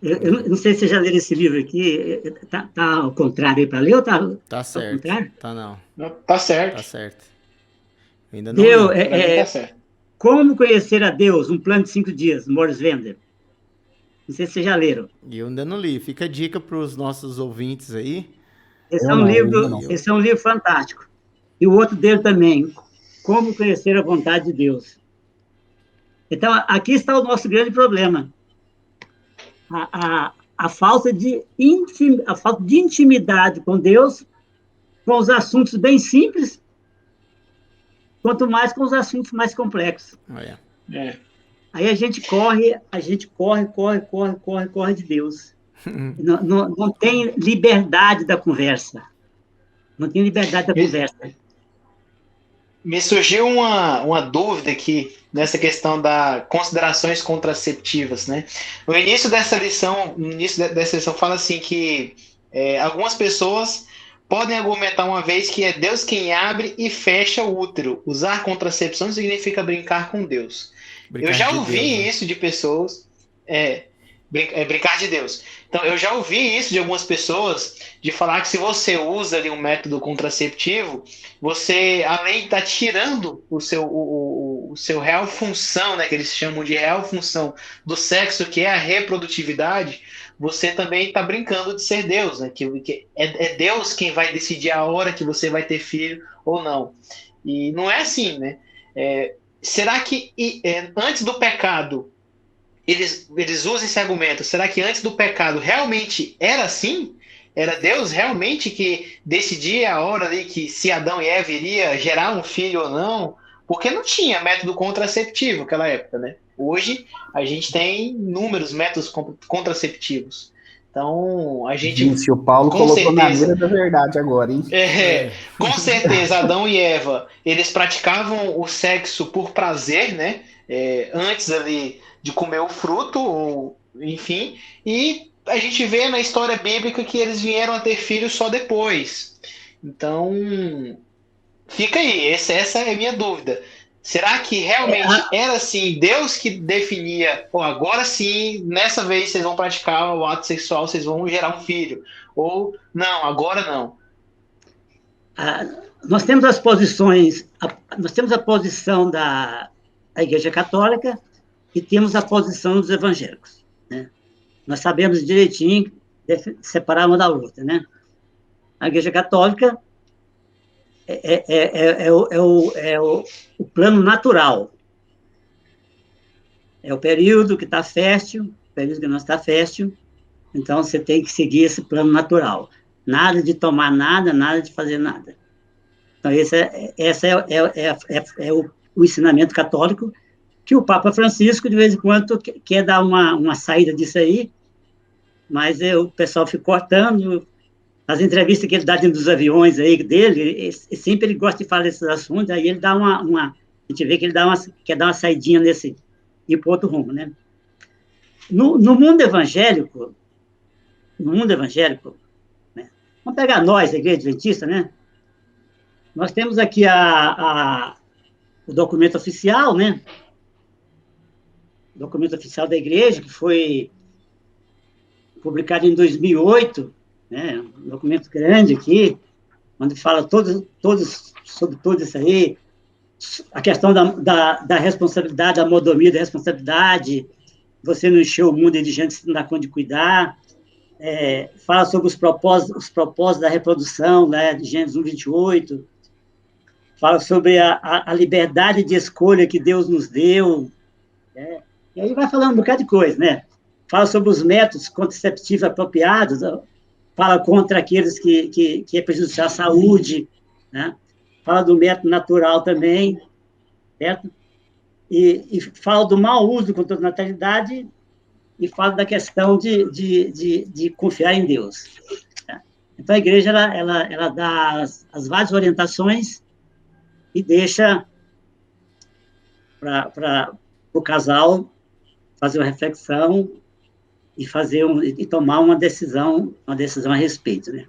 Eu não sei se você já leram esse livro aqui. Tá ao contrário aí para ler ou tá Tá ao certo. contrário? Tá não. Não, tá certo. Tá certo. Eu ainda não li. Deus, Pra mim tá certo. Como Conhecer a Deus, um plano de 5 dias, Morris Vender. Não sei se vocês já leram. E eu ainda não li. Fica a dica para os nossos ouvintes aí. Esse Eu é um não, livro, ainda não. esse é um livro fantástico. E o outro dele também, Como Conhecer a Vontade de Deus. Então, aqui está o nosso grande problema. A falta de intimidade com Deus, com os assuntos bem simples, quanto mais com os assuntos mais complexos. Olha. É. Aí a gente corre de Deus. Não tem liberdade da conversa. Não tem liberdade da conversa. Me surgiu uma dúvida aqui nessa questão das considerações contraceptivas, né? No início dessa lição fala assim que algumas pessoas podem argumentar uma vez que é Deus quem abre e fecha o útero. Usar contracepção significa brincar com Deus. Eu já ouvi isso de pessoas. Brincar de Deus. Então, eu já ouvi isso de algumas pessoas, de falar que se você usa ali um método contraceptivo, você, além de estar tirando o seu real função, né, que eles chamam de real função do sexo, que é a reprodutividade, você também está brincando de ser Deus, né, que é Deus quem vai decidir a hora que você vai ter filho ou não. E não é assim, né? Será que antes do pecado eles usam esse argumento? Será que antes do pecado realmente era assim? Era Deus realmente que decidia a hora ali que se Adão e Eva iria gerar um filho ou não? Porque não tinha método contraceptivo naquela época, né? Hoje a gente tem inúmeros métodos contraceptivos. Então a gente... Gente, o Paulo com colocou certeza, na mira da verdade agora, hein? com certeza, Adão e Eva, eles praticavam o sexo por prazer, né? Antes ali de comer o fruto, ou, enfim, e a gente vê na história bíblica que eles vieram a ter filhos só depois. Então, fica aí, essa é a minha dúvida. Será que realmente era assim, Deus que definia, agora sim, nessa vez vocês vão praticar o ato sexual, vocês vão gerar um filho? Ou, não, agora não. Nós temos as posições, nós temos a posição da Igreja Católica e temos a posição dos evangélicos, né? Nós sabemos direitinho separar uma da outra, né? A Igreja Católica é o plano natural. É o período que está fértil, o período que não está fértil, então você tem que seguir esse plano natural. Nada de tomar nada, nada de fazer nada. Então, esse é o ensinamento católico, que o Papa Francisco, de vez em quando, quer dar uma saída disso aí, mas o pessoal fica cortando. As entrevistas que ele dá dentro dos aviões aí dele, sempre ele gosta de falar desses assuntos, aí ele dá a gente vê que ele quer dar uma saidinha nesse, e ir para outro rumo, né? No mundo evangélico, né? Vamos pegar nós, a Igreja Adventista, né? Nós temos aqui o documento oficial, né? O documento oficial da igreja, que foi publicado em 2008, né? Um documento grande aqui, onde fala sobre tudo isso aí, a questão da responsabilidade, da mordomia da responsabilidade, você não encher o mundo de gente que não dá conta de cuidar, fala sobre os propósitos da reprodução, né, de Gênesis 1:28, fala sobre a liberdade de escolha que Deus nos deu, né? E aí vai falando um bocado de coisa, né? Fala sobre os métodos contraceptivos apropriados, fala contra aqueles que é prejudicial à saúde, né? Fala do método natural também, certo? E fala do mau uso do controle da natalidade e fala da questão de confiar em Deus. Tá? Então, a igreja, ela dá as várias orientações e deixa para o casal fazer uma reflexão e tomar uma decisão a respeito, né?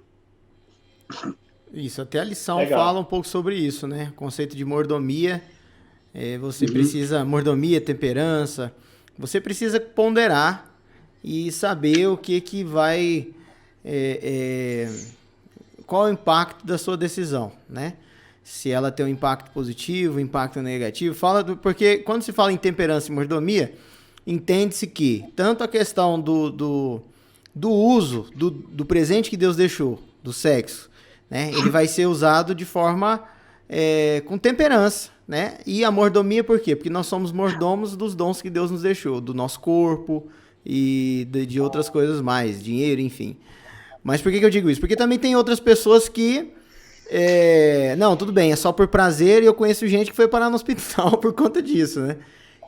Isso, até a lição Legal. fala um pouco sobre isso, né? O conceito de mordomia, você precisa, mordomia, temperança, você precisa ponderar e saber o que vai, qual é o impacto da sua decisão, né? Se ela tem um impacto positivo, um impacto negativo, porque quando se fala em temperança e mordomia, entende-se que tanto a questão do uso do presente que Deus deixou, do sexo, né? Ele vai ser usado de forma com temperança, né? E a mordomia por quê? Porque nós somos mordomos dos dons que Deus nos deixou, do nosso corpo e de outras coisas mais, dinheiro, enfim. Mas por que eu digo isso? Porque também tem outras pessoas que não, tudo bem, é só por prazer, e eu conheço gente que foi parar no hospital por conta disso, né?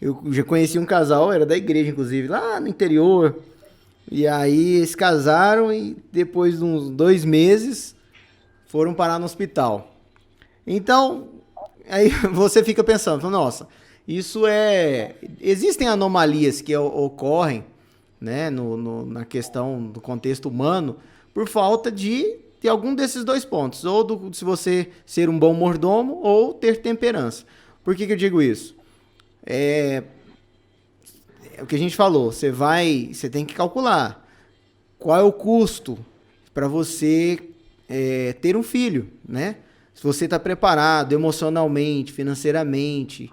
Eu já conheci um casal, era da igreja, inclusive, lá no interior. E aí eles casaram e depois de uns 2 meses foram parar no hospital. Então, aí você fica pensando, nossa, isso existem anomalias que ocorrem, né, na questão do contexto humano por falta de algum desses 2 pontos. Ou se você ser um bom mordomo ou ter temperança. Por que eu digo isso? É o que a gente falou, você tem que calcular qual é o custo para você ter um filho, né? Se você está preparado emocionalmente, financeiramente,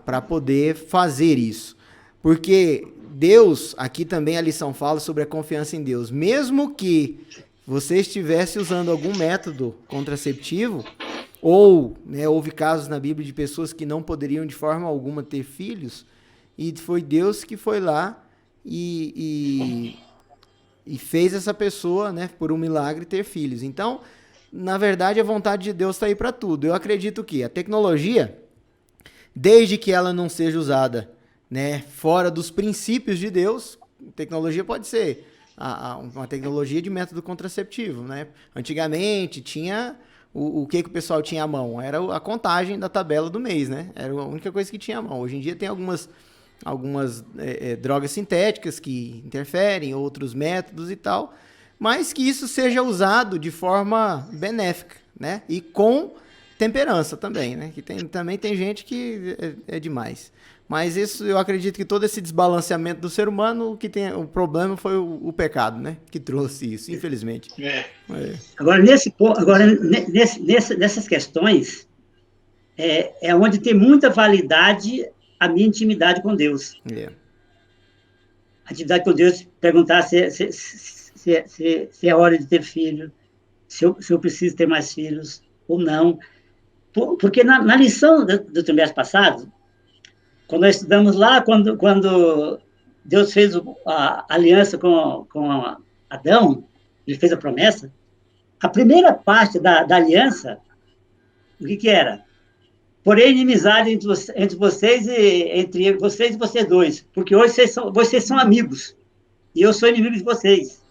para poder fazer isso. Porque Deus, aqui também a lição fala sobre a confiança em Deus. Mesmo que você estivesse usando algum método contraceptivo, ou, né, houve casos na Bíblia de pessoas que não poderiam de forma alguma ter filhos, e foi Deus que foi lá e fez essa pessoa, né, por um milagre, ter filhos. Então, na verdade, a vontade de Deus está aí para tudo. Eu acredito que a tecnologia, desde que ela não seja usada, né, fora dos princípios de Deus, tecnologia pode ser uma tecnologia de método contraceptivo, né? Antigamente tinha o que o pessoal tinha à mão? Era a contagem da tabela do mês, né? Era a única coisa que tinha à mão. Hoje em dia tem algumas drogas sintéticas que interferem, outros métodos e tal, mas que isso seja usado de forma benéfica, né? E com temperança também, né? Que também tem gente que é demais. Mas isso, eu acredito que todo esse desbalanceamento do ser humano, o problema foi o pecado, né? Que trouxe isso, infelizmente. Agora, nessas questões, é onde tem muita validade a minha intimidade com Deus. A intimidade com Deus, perguntar se é hora de ter filho, se eu preciso ter mais filhos ou não. Porque na lição do trimestre passado, quando nós estudamos lá, quando Deus fez a aliança com Adão, ele fez a promessa, a primeira parte da aliança, o que era? porém inimizade entre vocês entre vocês e vocês dois, porque hoje vocês são amigos, e eu sou inimigo de vocês.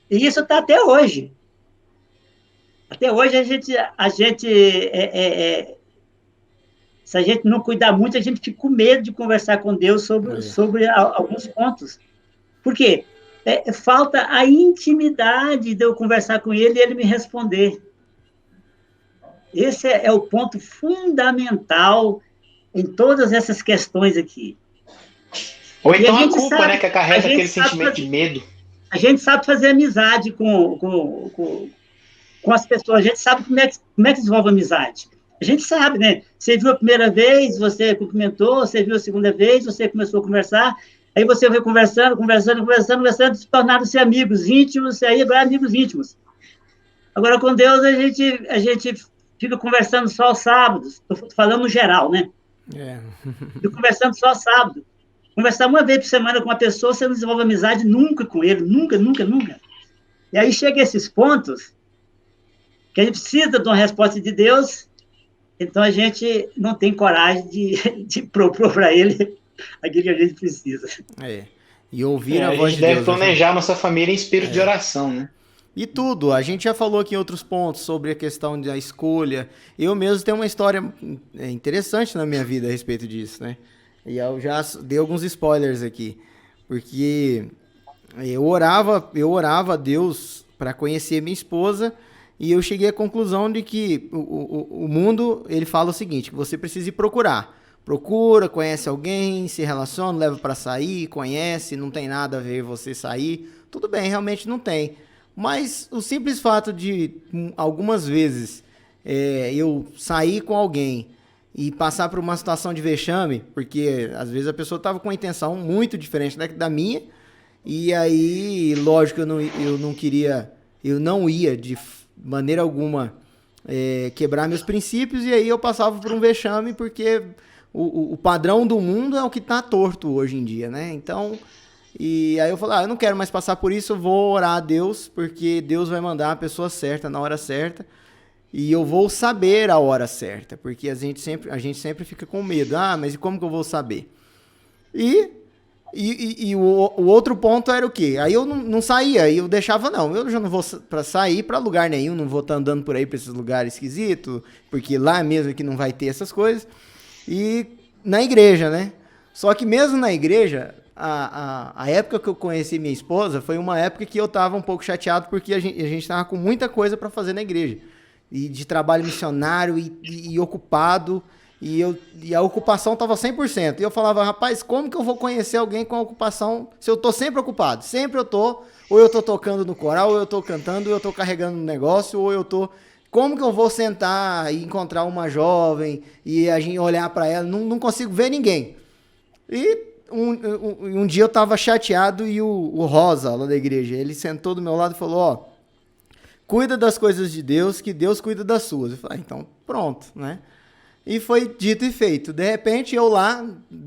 E isso está até hoje. Até hoje se a gente não cuidar muito, a gente fica com medo de conversar com Deus sobre alguns pontos. Por quê? Falta a intimidade de eu conversar com ele e ele me responder. Esse é o ponto fundamental em todas essas questões aqui. Ou então a culpa, sabe, né, que acarreta aquele sentimento de medo. A gente sabe fazer amizade com as pessoas, a gente sabe como é que desenvolve amizade. A gente sabe, né? Você viu a primeira vez, você cumprimentou, você viu a segunda vez, você começou a conversar, aí você foi conversando, se tornaram-se amigos íntimos, e aí agora amigos íntimos. Agora, com Deus, a gente fica conversando só aos sábados, estou falando no geral, né? Fica conversando só aos sábados. Conversar uma vez por semana com uma pessoa, você não desenvolve amizade nunca com ele, nunca. E aí chega esses pontos que a gente precisa de uma resposta de Deus, então a gente não tem coragem de propor para ele aquilo que a gente precisa. E ouvir a voz de Deus. A gente deve planejar nossa família em espírito de oração, né? E tudo, a gente já falou aqui em outros pontos sobre a questão da escolha. Eu mesmo tenho uma história interessante na minha vida a respeito disso, né? E eu já dei alguns spoilers aqui, porque eu orava a Deus para conhecer minha esposa, e eu cheguei à conclusão de que o mundo, ele fala o seguinte, que você precisa ir procurar. Procura, conhece alguém, se relaciona, leva para sair, conhece, não tem nada a ver você sair. Tudo bem, realmente não tem. Mas o simples fato de, algumas vezes, eu sair com alguém e passar por uma situação de vexame, porque às vezes a pessoa estava com uma intenção muito diferente da minha, e aí, lógico, eu não ia de maneira alguma quebrar meus princípios, e aí eu passava por um vexame, porque o padrão do mundo é o que está torto hoje em dia, né? Então, e aí eu falei, eu não quero mais passar por isso, eu vou orar a Deus, porque Deus vai mandar a pessoa certa, na hora certa, e eu vou saber a hora certa, porque a gente sempre fica com medo. Mas e como que eu vou saber? E o outro ponto era o quê? Aí eu não saía, eu deixava, eu já não vou sair para lugar nenhum, não vou estar andando por aí para esses lugares esquisitos, porque lá mesmo que não vai ter essas coisas. E na igreja, né? Só que mesmo na igreja, a época que eu conheci minha esposa foi uma época que eu estava um pouco chateado, porque a gente estava com muita coisa para fazer na igreja. E de trabalho missionário e ocupado, e a ocupação estava 100%. E eu falava, rapaz, como que eu vou conhecer alguém com ocupação se eu estou sempre ocupado? Sempre eu estou, ou eu estou tocando no coral, ou eu estou cantando, ou eu estou carregando um negócio, ou eu estou... Como que eu vou sentar e encontrar uma jovem e a gente olhar para ela? Não consigo ver ninguém. E um dia eu estava chateado e o Rosa, lá da igreja, ele sentou do meu lado e falou, cuida das coisas de Deus, que Deus cuida das suas. Eu falei, então pronto, né? E foi dito e feito. De repente, eu lá,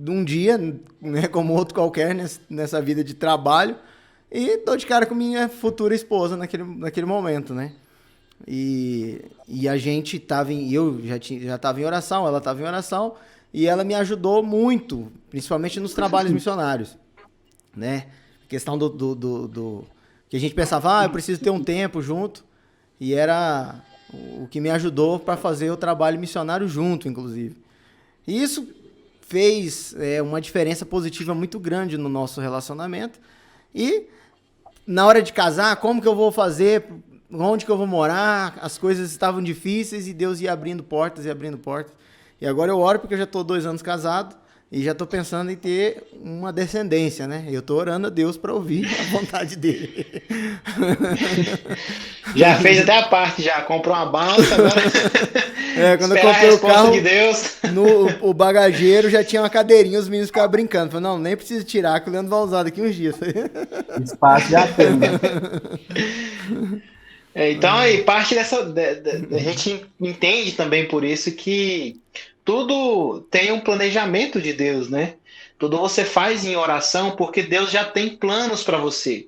um dia, né, como outro qualquer nessa vida de trabalho, e dou de cara com minha futura esposa naquele momento, né? E a gente estava eu já estava em oração, ela estava em oração, e ela me ajudou muito, principalmente nos trabalhos missionários, né? A questão do que a gente pensava, eu preciso ter um tempo junto, e era o que me ajudou para fazer o trabalho missionário junto, inclusive. E isso fez uma diferença positiva muito grande no nosso relacionamento. E na hora de casar, como que eu vou fazer? Onde que eu vou morar? As coisas estavam difíceis e Deus ia abrindo portas e abrindo portas. E agora eu oro porque eu já estou 2 anos casado e já estou pensando em ter uma descendência, né? Eu estou orando a Deus para ouvir a vontade dele. Já fez até a parte, já comprou uma balsa, agora... quando eu comprei o carro, de Deus. o bagageiro já tinha uma cadeirinha, os meninos ficavam brincando. Falaram, não, nem precisa tirar, que o Leandro vai usar daqui uns dias. Espaço já tem, né? Então, aí, parte dessa... A gente entende também por isso que tudo tem um planejamento de Deus, né? Tudo você faz em oração porque Deus já tem planos para você.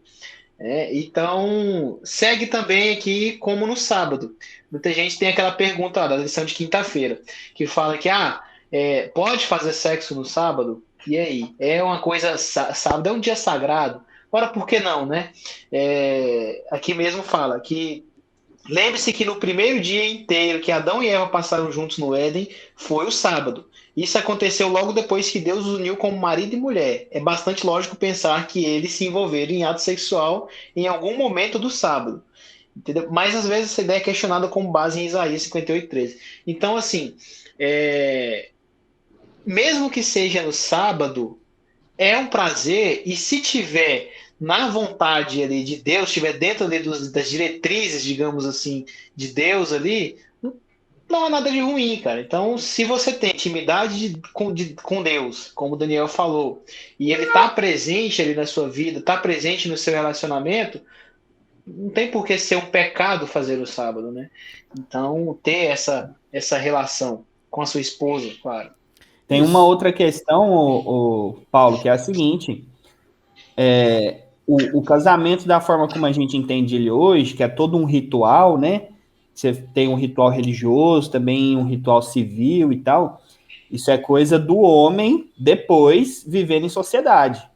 Então, segue também aqui como no sábado. Muita gente tem aquela pergunta da lição de quinta-feira, que fala que pode fazer sexo no sábado? E aí? É uma coisa, sábado é um dia sagrado. Ora, por que não, né? Aqui mesmo fala que lembre-se que no primeiro dia inteiro que Adão e Eva passaram juntos no Éden foi o sábado. Isso aconteceu logo depois que Deus os uniu como marido e mulher. É bastante lógico pensar que eles se envolveram em ato sexual em algum momento do sábado. Entendeu? Mas às vezes essa ideia é questionada com base em Isaías 58:13. Então, assim, mesmo que seja no sábado, é um prazer, e se tiver na vontade ali de Deus, estiver dentro ali das diretrizes, digamos assim, de Deus ali, não há nada de ruim, cara. Então, se você tem intimidade com Deus, como o Daniel falou, e ele está presente ali na sua vida, está presente no seu relacionamento, não tem por que ser um pecado fazer o sábado, né? Então, ter essa relação com a sua esposa, claro. Tem uma outra questão, Paulo, que é a seguinte: o casamento, da forma como a gente entende ele hoje, que é todo um ritual, né? Você tem um ritual religioso, também um ritual civil e tal. Isso é coisa do homem depois vivendo em sociedade.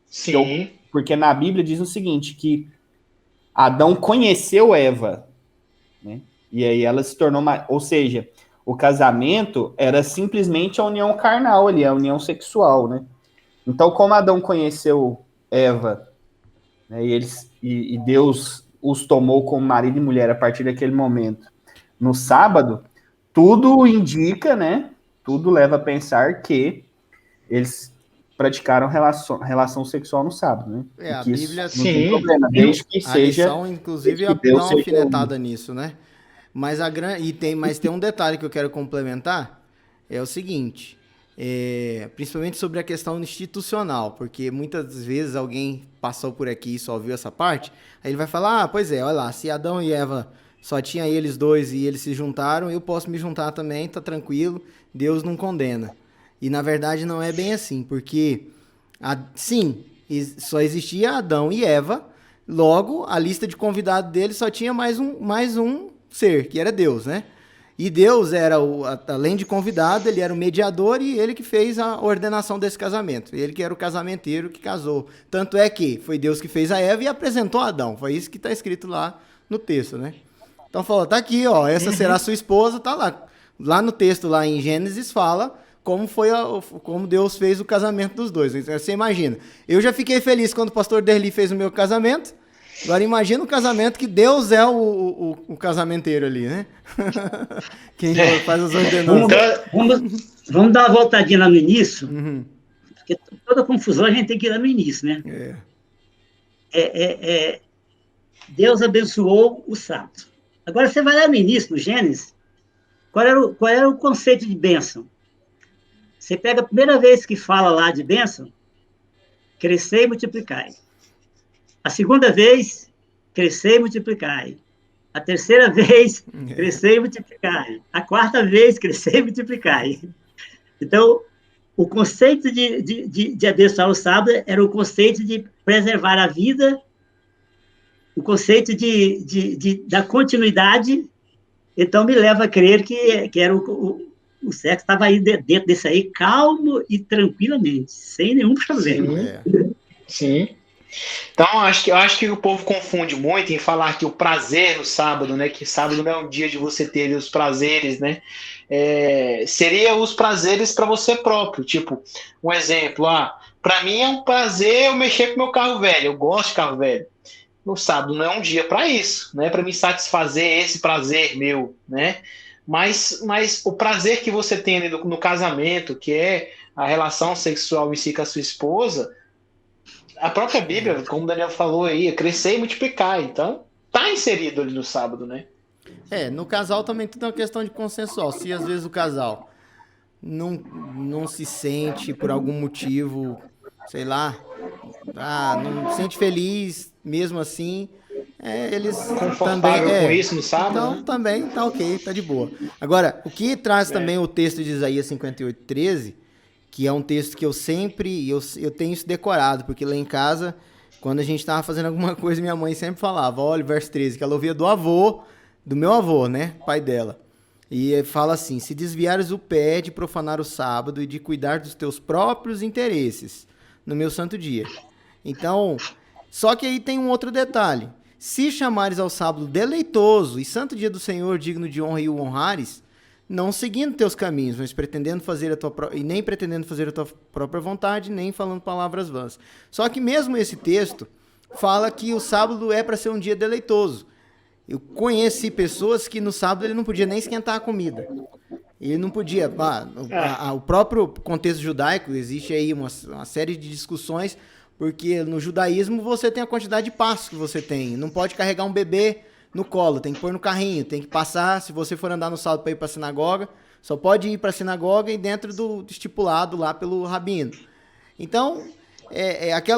Sim. Porque na Bíblia diz o seguinte, que Adão conheceu Eva, né? E aí ela se tornou ou seja, o casamento era simplesmente a união carnal ali, a união sexual, né? Então, como Adão conheceu Eva, né, e Deus os tomou como marido e mulher a partir daquele momento, no sábado, tudo indica, né? Tudo leva a pensar que eles praticaram relação sexual no sábado, né? A que Bíblia isso não tem problema, desde que a seja... lição, inclusive, que dá Deus uma seja alfinetada nisso, né? Mas tem um detalhe que eu quero complementar, é o seguinte, principalmente sobre a questão institucional, porque muitas vezes alguém passou por aqui e só viu essa parte, aí ele vai falar, pois é, olha lá, se Adão e Eva só tinha eles dois e eles se juntaram, eu posso me juntar também, tá tranquilo, Deus não condena. E na verdade não é bem assim, porque sim, só existia Adão e Eva, logo a lista de convidados deles só tinha mais um ser, que era Deus, né? E Deus era, além de convidado, ele era o mediador e ele que fez a ordenação desse casamento. Ele que era o casamenteiro que casou. Tanto é que foi Deus que fez a Eva e apresentou a Adão. Foi isso que está escrito lá no texto, né? Então falou, tá aqui, ó, essa será sua esposa, tá lá. Lá no texto, lá em Gênesis, fala como Deus fez o casamento dos dois. Você imagina. Eu já fiquei feliz quando o pastor Derli fez o meu casamento. Agora imagina o casamento que Deus é o casamenteiro ali, né? Quem faz as ordenanças. Vamos dar uma voltadinha lá no início, porque toda confusão a gente tem que ir lá no início, né? Deus abençoou o sábado. Agora você vai lá no início, no Gênesis, qual era o conceito de bênção? Você pega a primeira vez que fala lá de bênção, crescer e multiplicai. A segunda vez, crescer e multiplicai. A terceira vez, crescer e multiplicai. A quarta vez, crescer e multiplicai. Então, o conceito de abençoar o sábado era o conceito de preservar a vida, o conceito da continuidade. Então, me leva a crer que era o sexo estava aí dentro desse aí, calmo e tranquilamente, sem nenhum problema. Sim. Então, eu acho que o povo confunde muito em falar que o prazer no sábado, né? Que sábado não é um dia de você ter os prazeres, né? Seria os prazeres para você próprio. Tipo, um exemplo, para mim é um prazer eu mexer com meu carro velho. Eu gosto de carro velho. No sábado não é um dia para isso, né? Para me satisfazer esse prazer meu, né? Mas o prazer que você tem ali no casamento, que é a relação sexual em si com a sua esposa, a própria Bíblia, como o Daniel falou aí, é crescer e multiplicar. Então, tá inserido ali no sábado, né? No casal também tem uma questão de consensual. Se às vezes o casal não se sente por algum motivo, sei lá, não se sente feliz mesmo assim, eles confortável também com isso no sábado, então né? também tá ok, tá de boa. Agora, o que traz também o texto de Isaías 58:13, que é um texto que eu sempre, eu tenho isso decorado, porque lá em casa quando a gente tava fazendo alguma coisa, minha mãe sempre falava, olha, verso 13, que ela ouvia do avô, do meu avô, né, pai dela. E fala assim, se desviares o pé de profanar o sábado e de cuidar dos teus próprios interesses no meu santo dia. Então, só que aí tem um outro detalhe. Se chamares ao sábado deleitoso e santo dia do Senhor, digno de honra e o honrares, não seguindo teus caminhos, mas pretendendo fazer e nem pretendendo fazer a tua própria vontade, nem falando palavras vãs. Só que mesmo esse texto fala que o sábado é para ser um dia deleitoso. Eu conheci pessoas que no sábado ele não podia nem esquentar a comida. Ele não podia. O próprio contexto judaico, existe aí uma série de discussões, porque no judaísmo você tem a quantidade de passos que você tem. Não pode carregar um bebê no colo, tem que pôr no carrinho, tem que passar, se você for andar no sábado para ir para a sinagoga, só pode ir para a sinagoga e dentro do estipulado lá pelo rabino. Então,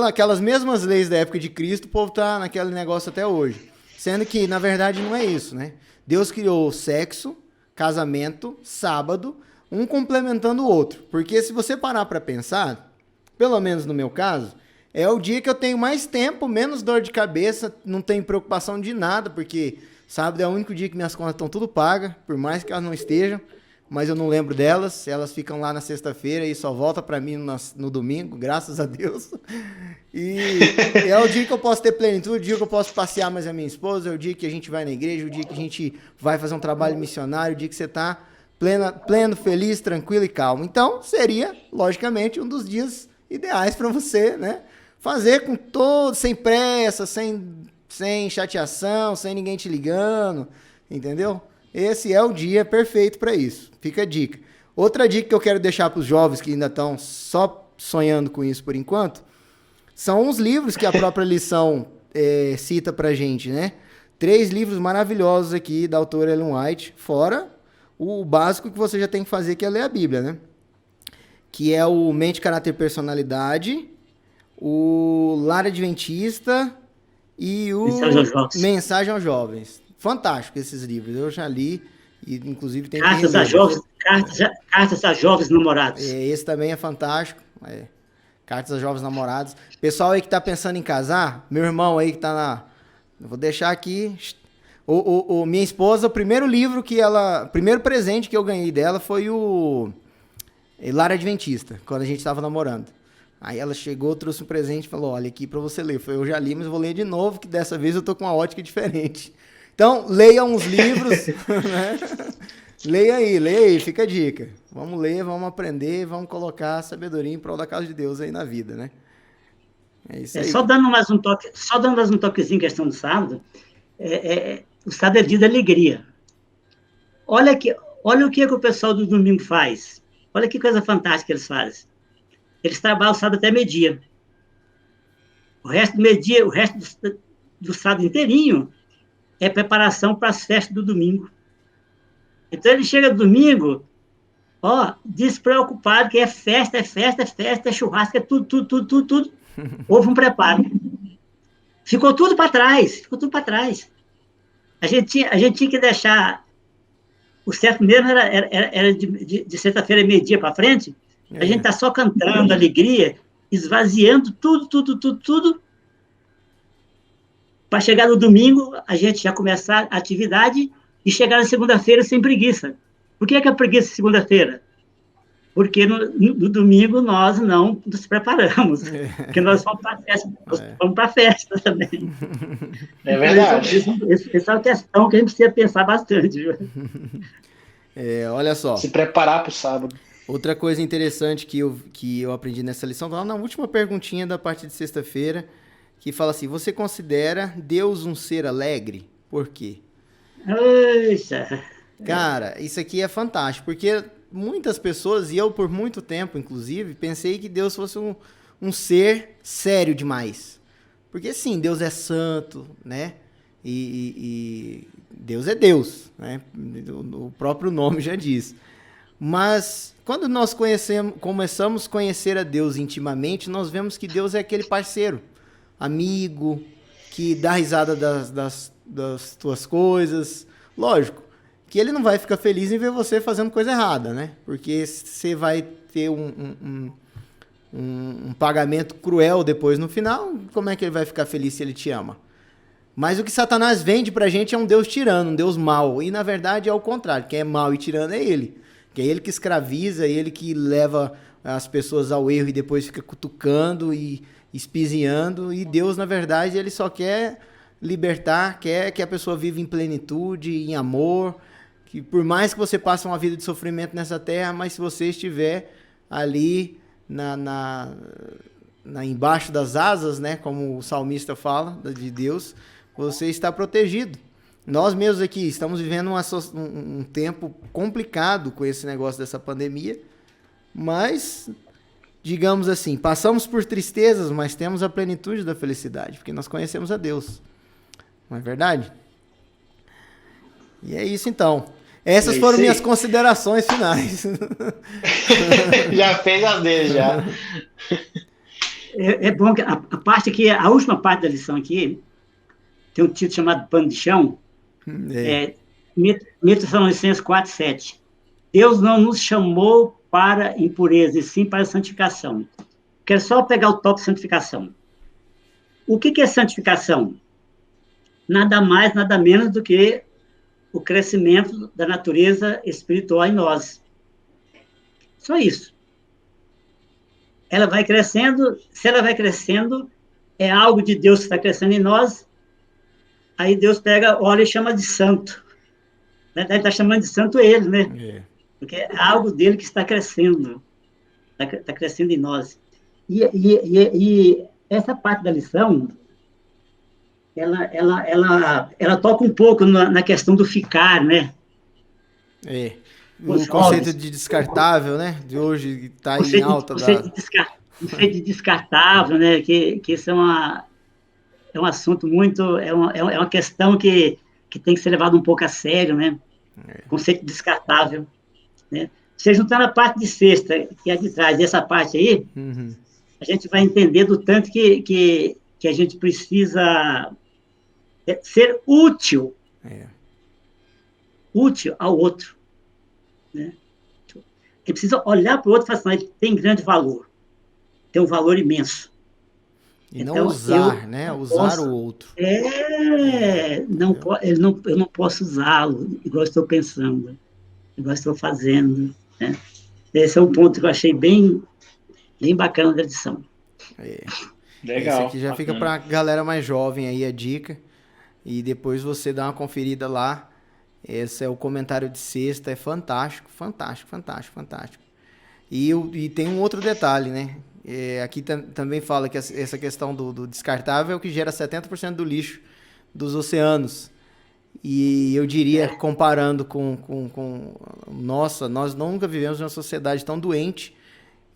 aquelas mesmas leis da época de Cristo, o povo tá naquele negócio até hoje. Sendo que, na verdade, não é isso, né? Deus criou sexo, casamento, sábado, um complementando o outro. Porque se você parar para pensar, pelo menos no meu caso, é o dia que eu tenho mais tempo, menos dor de cabeça, não tenho preocupação de nada, porque sábado é o único dia que minhas contas estão tudo pagas, por mais que elas não estejam, mas eu não lembro delas, elas ficam lá na sexta-feira e só volta para mim no domingo, graças a Deus. E é o dia que eu posso ter plenitude, o dia que eu posso passear mais a minha esposa, é o dia que a gente vai na igreja, o dia que a gente vai fazer um trabalho missionário, o dia que você está pleno, feliz, tranquilo e calmo. Então, seria, logicamente, um dos dias ideais para você, né? Fazer com todo, sem pressa, sem chateação, sem ninguém te ligando, entendeu? Esse é o dia perfeito para isso. Fica a dica. Outra dica que eu quero deixar para os jovens que ainda estão só sonhando com isso por enquanto, são os livros que a própria lição cita pra gente, né? 3 livros maravilhosos aqui da autora Ellen White, fora o básico que você já tem que fazer, que é ler a Bíblia, né? Que é o Mente, Caráter e Personalidade, o Lar Adventista e o Mensagem aos Jovens. Fantástico esses livros, eu já li e inclusive tem Cartas a Jovens Namorados. Esse também é fantástico, Cartas a Jovens Namorados. Pessoal aí que tá pensando em casar, meu irmão aí que tá na... Eu vou deixar aqui... minha esposa, o primeiro presente que eu ganhei dela foi o Lar Adventista, quando a gente tava namorando. Aí ela chegou, trouxe um presente e falou, olha aqui pra você ler. Eu já li, mas eu vou ler de novo, que dessa vez eu tô com uma ótica diferente. Então, leia uns livros, né? Leia aí, fica a dica. Vamos ler, vamos aprender, vamos colocar a sabedoria em prol da causa de Deus aí na vida, né? É isso aí. Só dando mais um toquezinho em questão do sábado, o sábado é dia da alegria. Olha o que o pessoal do domingo faz. Olha que coisa fantástica eles fazem. Eles trabalham o sábado até meio-dia. O resto do sábado inteirinho é preparação para as festas do domingo. Então ele chega domingo, despreocupado, que é festa, é churrasco, é tudo. Houve um preparo. Ficou tudo para trás. A gente tinha que deixar... O certo mesmo era de sexta-feira, meio-dia para frente, a gente está só cantando, alegria, esvaziando tudo, para chegar no domingo, a gente já começar a atividade e chegar na segunda-feira sem preguiça. Por que é preguiça segunda-feira? Porque no domingo nós não nos preparamos, porque nós vamos para a festa também. É verdade. Essa é uma questão que a gente precisa pensar bastante. Olha só. Se preparar para o sábado. Outra coisa interessante que eu aprendi nessa lição, lá na última perguntinha da parte de sexta-feira, que fala assim, você considera Deus um ser alegre? Por quê? Cara, isso aqui é fantástico, porque muitas pessoas, e eu por muito tempo, inclusive, pensei que Deus fosse um ser sério demais. Porque sim, Deus é santo, né? E Deus é Deus, né? O próprio nome já diz. Mas quando nós começamos a conhecer a Deus intimamente, nós vemos que Deus é aquele parceiro, amigo, que dá risada das tuas coisas. Lógico, que ele não vai ficar feliz em ver você fazendo coisa errada, né? Porque você vai ter um pagamento cruel depois no final, como é que ele vai ficar feliz se ele te ama? Mas o que Satanás vende pra gente é um Deus tirano, um Deus mau. E na verdade é o contrário. Quem é mau e tirano é ele. Que é ele que escraviza, é ele que leva as pessoas ao erro e depois fica cutucando e espizinhando. E Deus, na verdade, ele só quer libertar, quer que a pessoa viva em plenitude, em amor. Que por mais que você passe uma vida de sofrimento nessa terra, mas se você estiver ali embaixo das asas, né, como o salmista fala, de Deus, você está protegido. Nós mesmos aqui estamos vivendo um tempo complicado com esse negócio dessa pandemia, mas, digamos assim, passamos por tristezas, mas temos a plenitude da felicidade, porque nós conhecemos a Deus. Não é verdade? E é isso então. Essas foram minhas considerações finais. Já fez as deles, já. É bom que a última parte da lição aqui tem um título chamado Pano de Chão. Tessalonicenses 4:7. Deus não nos chamou para impureza, e sim para santificação. Quero só pegar o tópico santificação. O que é santificação? Nada mais, nada menos do que o crescimento da natureza espiritual em nós. Só isso. Ela vai crescendo, se ela vai crescendo, é algo de Deus que está crescendo em nós, aí Deus pega, olha e chama de santo. Ele está chamando de santo ele, né? Porque é algo dele que está crescendo. Está crescendo em nós. E essa parte da lição, ela toca um pouco na questão do ficar, né? O conceito de descartável, né? De hoje está em alta. Conceito de descartável, né? Que isso é um assunto muito... É uma questão que tem que ser levada um pouco a sério, né? Conceito descartável. Né? Se juntando a parte de sexta, que é de trás dessa parte aí, a gente vai entender do tanto que a gente precisa ser útil. Útil ao outro. Né? Ele precisa olhar para o outro e falar assim, ele tem grande valor. Tem um valor imenso. E então, não usar, né? Usar o outro. Eu não posso usá-lo igual estou pensando, igual estou fazendo. Né? Esse é um ponto que eu achei bem bacana da edição. Legal. Esse aqui já fica para a galera mais jovem aí a dica. E depois você dá uma conferida lá. Esse é o comentário de sexta, é fantástico, fantástico, fantástico, fantástico. E tem um outro detalhe, né? Aqui também fala que essa questão do descartável é o que gera 70% do lixo dos oceanos. E eu diria, comparando Nossa, nós nunca vivemos em uma sociedade tão doente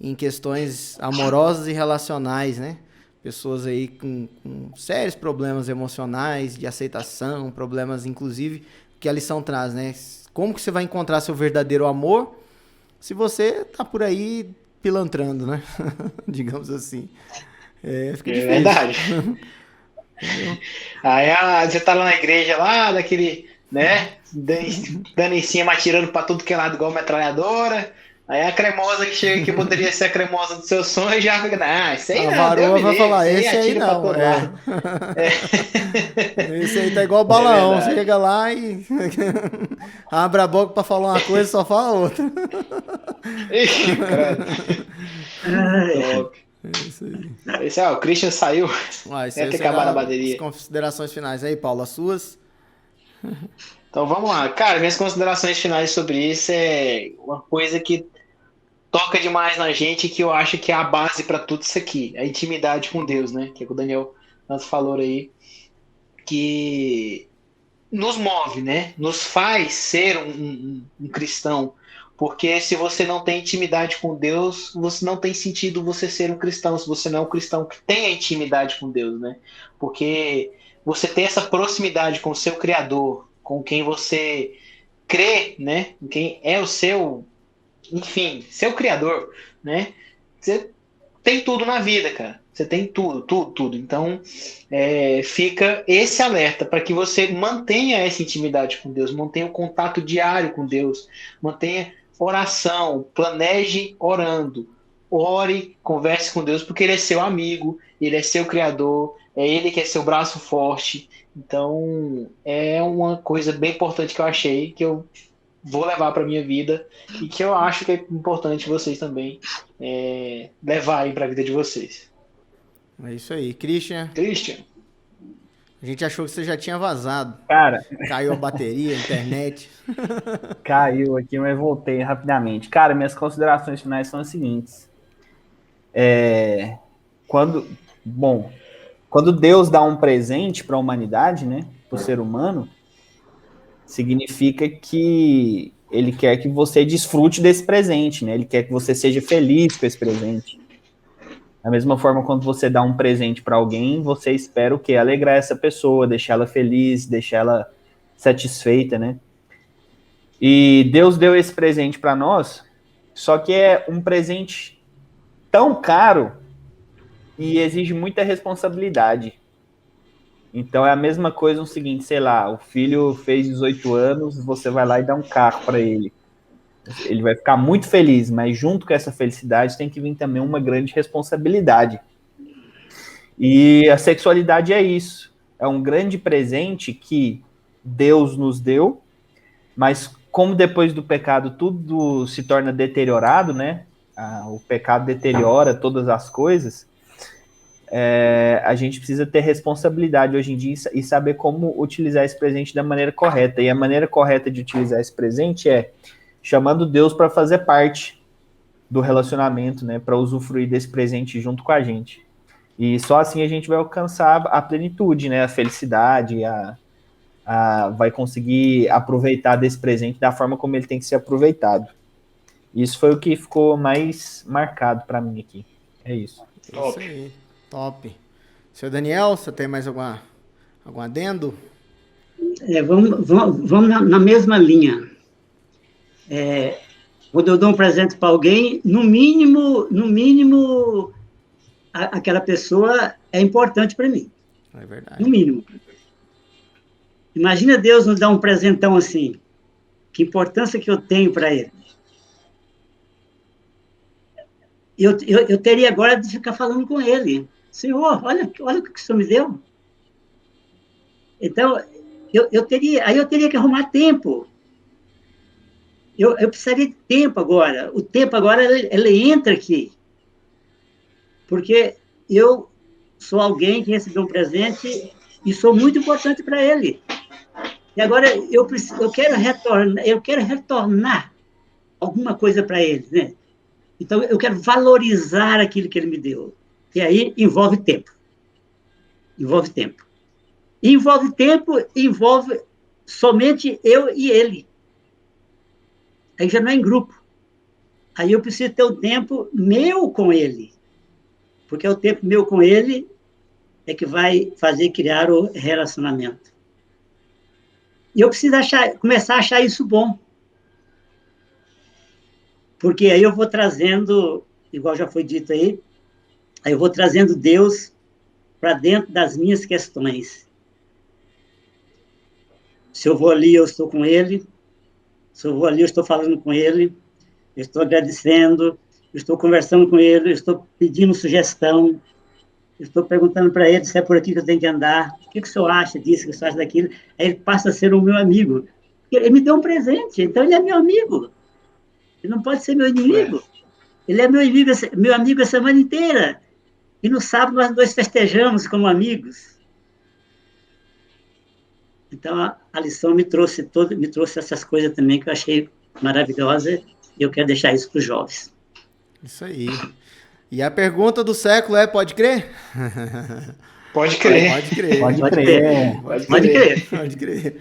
em questões amorosas e relacionais, né? Pessoas aí com sérios problemas emocionais, de aceitação, problemas, inclusive, que a lição traz, né? Como que você vai encontrar seu verdadeiro amor se você tá por aí pilantrando, né? Digamos assim. Fica difícil. Verdade. Aí você tá lá na igreja, lá, daquele, né? Dando em cima, atirando pra tudo que é lado, igual metralhadora. Aí a cremosa que chega, que poderia ser a cremosa do seu sonho, já fica, isso aí a não. A varoa vai falar, esse aí não. Esse aí tá igual o Balaão, você chega lá e abre a boca pra falar uma coisa e só fala outra. Ixi, isso aí. Esse o Christian saiu. Tem que acabar na bateria. As considerações finais aí, Paulo, as suas? Então vamos lá. Cara, minhas considerações finais sobre isso é uma coisa que toca demais na gente, que eu acho que é a base para tudo isso aqui, a intimidade com Deus, né? Que é o que o Daniel falou aí, que nos move, né? Nos faz ser um cristão, porque se você não tem intimidade com Deus, você não tem sentido você ser um cristão, se você não é um cristão que tem a intimidade com Deus, né? Porque você tem essa proximidade com o seu Criador, com quem você crê, né? Quem é o seu, enfim, seu Criador, né? Você tem tudo na vida, cara. Você tem tudo. Então, fica esse alerta para que você mantenha essa intimidade com Deus, mantenha o contato diário com Deus, mantenha oração, planeje orando, ore, converse com Deus, porque Ele é seu amigo, Ele é seu criador, é Ele que é seu braço forte. Então, é uma coisa bem importante que eu achei, que eu vou levar para minha vida e que eu acho que é importante vocês também levar aí para a vida de vocês. É isso aí. Christian, Christian, a gente achou que você já tinha vazado. Cara, Caiu a bateria, a internet. caiu aqui, mas voltei rapidamente. Cara, minhas considerações finais são as seguintes. Quando Deus dá um presente para a humanidade, né, para o ser humano, significa que Ele quer que você desfrute desse presente, né? Ele quer que você seja feliz com esse presente. Da mesma forma, quando você dá um presente para alguém, você espera o quê? Alegrar essa pessoa, deixar ela feliz, deixar ela satisfeita, né? E Deus deu esse presente para nós, só que é um presente tão caro e exige muita responsabilidade. Então é a mesma coisa o seguinte, sei lá, o filho fez 18 anos, você vai lá e dá um carro para ele. Ele vai ficar muito feliz, mas junto com essa felicidade tem que vir também uma grande responsabilidade. E a sexualidade é isso. É um grande presente que Deus nos deu, mas como depois do pecado tudo se torna deteriorado, né? O pecado deteriora todas as coisas. A gente precisa ter responsabilidade hoje em dia e saber como utilizar esse presente da maneira correta. E a maneira correta de utilizar esse presente é chamando Deus para fazer parte do relacionamento, né, para usufruir desse presente junto com a gente. E só assim a gente vai alcançar a plenitude, né, a felicidade, vai conseguir aproveitar desse presente da forma como ele tem que ser aproveitado. Isso foi o que ficou mais marcado para mim aqui. É isso. Isso aí. Top. Seu Daniel, você tem mais algum adendo? Vamos na mesma linha. Quando eu dou um presente para alguém, no mínimo, aquela pessoa é importante para mim. É verdade. No mínimo. Imagina Deus nos dar um presentão assim. Que importância que eu tenho para ele. Eu teria agora de ficar falando com ele. Senhor, olha o que o Senhor me deu. Então, eu teria que arrumar tempo. Eu precisaria de tempo agora. O tempo agora, ele entra aqui. Porque eu sou alguém que recebeu um presente e sou muito importante para ele. E agora eu quero retornar alguma coisa para ele, né? Então, eu quero valorizar aquilo que ele me deu. E aí envolve tempo. Envolve tempo. Envolve somente eu e ele. Aí já não é em grupo. Aí eu preciso ter o tempo meu com ele. Porque é o tempo meu com ele é que vai fazer criar o relacionamento. E eu preciso começar a achar isso bom. Porque aí eu vou trazendo, igual já foi dito aí eu vou trazendo Deus para dentro das minhas questões. Se eu vou ali, eu estou com ele. Se eu vou ali, eu estou falando com ele. Eu estou agradecendo. Eu estou conversando com ele. Eu estou pedindo sugestão. Eu estou perguntando para ele se é por aqui que eu tenho que andar. O que o senhor acha disso, o que o senhor acha daquilo? Aí ele passa a ser o meu amigo. Ele me deu um presente, então ele é meu amigo. Ele não pode ser meu inimigo. Ele é meu amigo a semana inteira. E no sábado nós dois festejamos como amigos. Então a lição me trouxe essas coisas também que eu achei maravilhosa e eu quero deixar isso para os jovens. Isso aí. E a pergunta do século é: pode crer? Pode crer. Pode crer. Pode crer.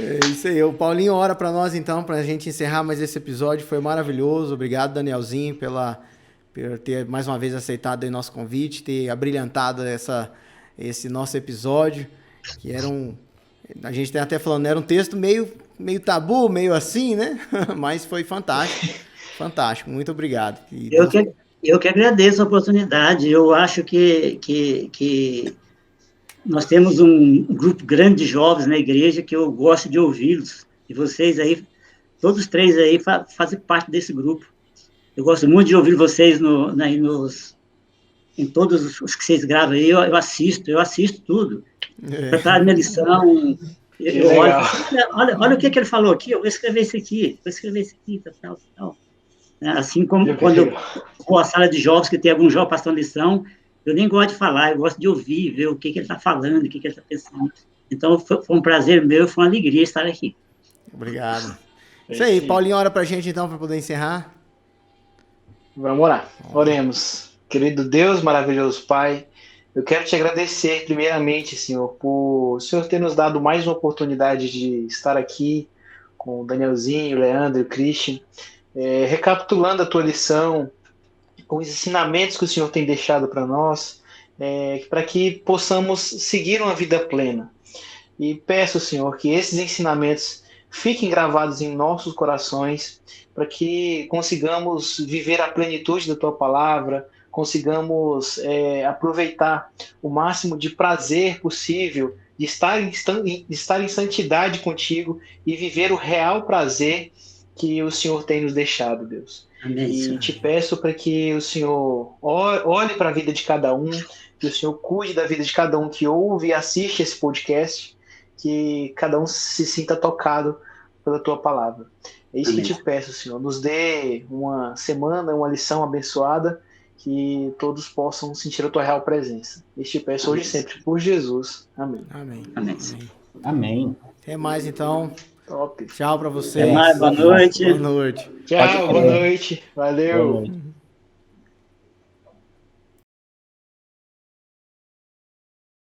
É isso aí. O Paulinho ora para nós então, para a gente encerrar mais esse episódio. Foi maravilhoso. Obrigado, Danielzinho, por ter mais uma vez aceitado o nosso convite, ter abrilhantado esse nosso episódio, que era a gente tem até falando, era um texto meio tabu, meio assim, né? Mas foi fantástico. Fantástico. Muito obrigado. Eu que agradeço a oportunidade. Eu acho que nós temos um grupo grande de jovens na igreja que eu gosto de ouvi-los. E vocês aí, todos três aí, fazem parte desse grupo. Eu gosto muito de ouvir vocês em todos os que vocês gravam aí, eu assisto tudo. Preparo minha lição, eu olho, olha o que ele falou aqui, eu vou escrever isso aqui, tal. Assim como quando eu vou à sala de jogos, que tem algum jogo passando lição, eu nem gosto de falar, eu gosto de ouvir, ver o que ele está falando, o que ele está pensando. Então, foi um prazer meu, foi uma alegria estar aqui. Obrigado. Isso aí, Paulinho, ora pra gente então, para poder encerrar. Vamos orar. Oremos. Querido Deus, maravilhoso Pai, eu quero te agradecer primeiramente, Senhor, por o Senhor ter nos dado mais uma oportunidade de estar aqui com o Danielzinho, o Leandro e o Christian, recapitulando a tua lição, com os ensinamentos que o Senhor tem deixado para nós, para que possamos seguir uma vida plena. E peço, Senhor, que esses ensinamentos fiquem gravados em nossos corações, para que consigamos viver a plenitude da tua palavra, consigamos aproveitar o máximo de prazer possível, de estar em santidade contigo e viver o real prazer que o Senhor tem nos deixado, Deus. Amém, e Senhor. te peço para que o Senhor olhe para a vida de cada um, que o Senhor cuide da vida de cada um que ouve e assiste esse podcast, que cada um se sinta tocado pela tua palavra. É isso. Amém. Que te peço, Senhor. Nos dê uma semana, uma lição abençoada, que todos possam sentir a tua real presença. E te peço hoje e sempre, por Jesus. Amém. Amém. Amém. Amém. Até mais, então. Top. Tchau pra vocês. Até mais, boa noite. Boa noite. Tchau, boa noite. Valeu. Boa noite.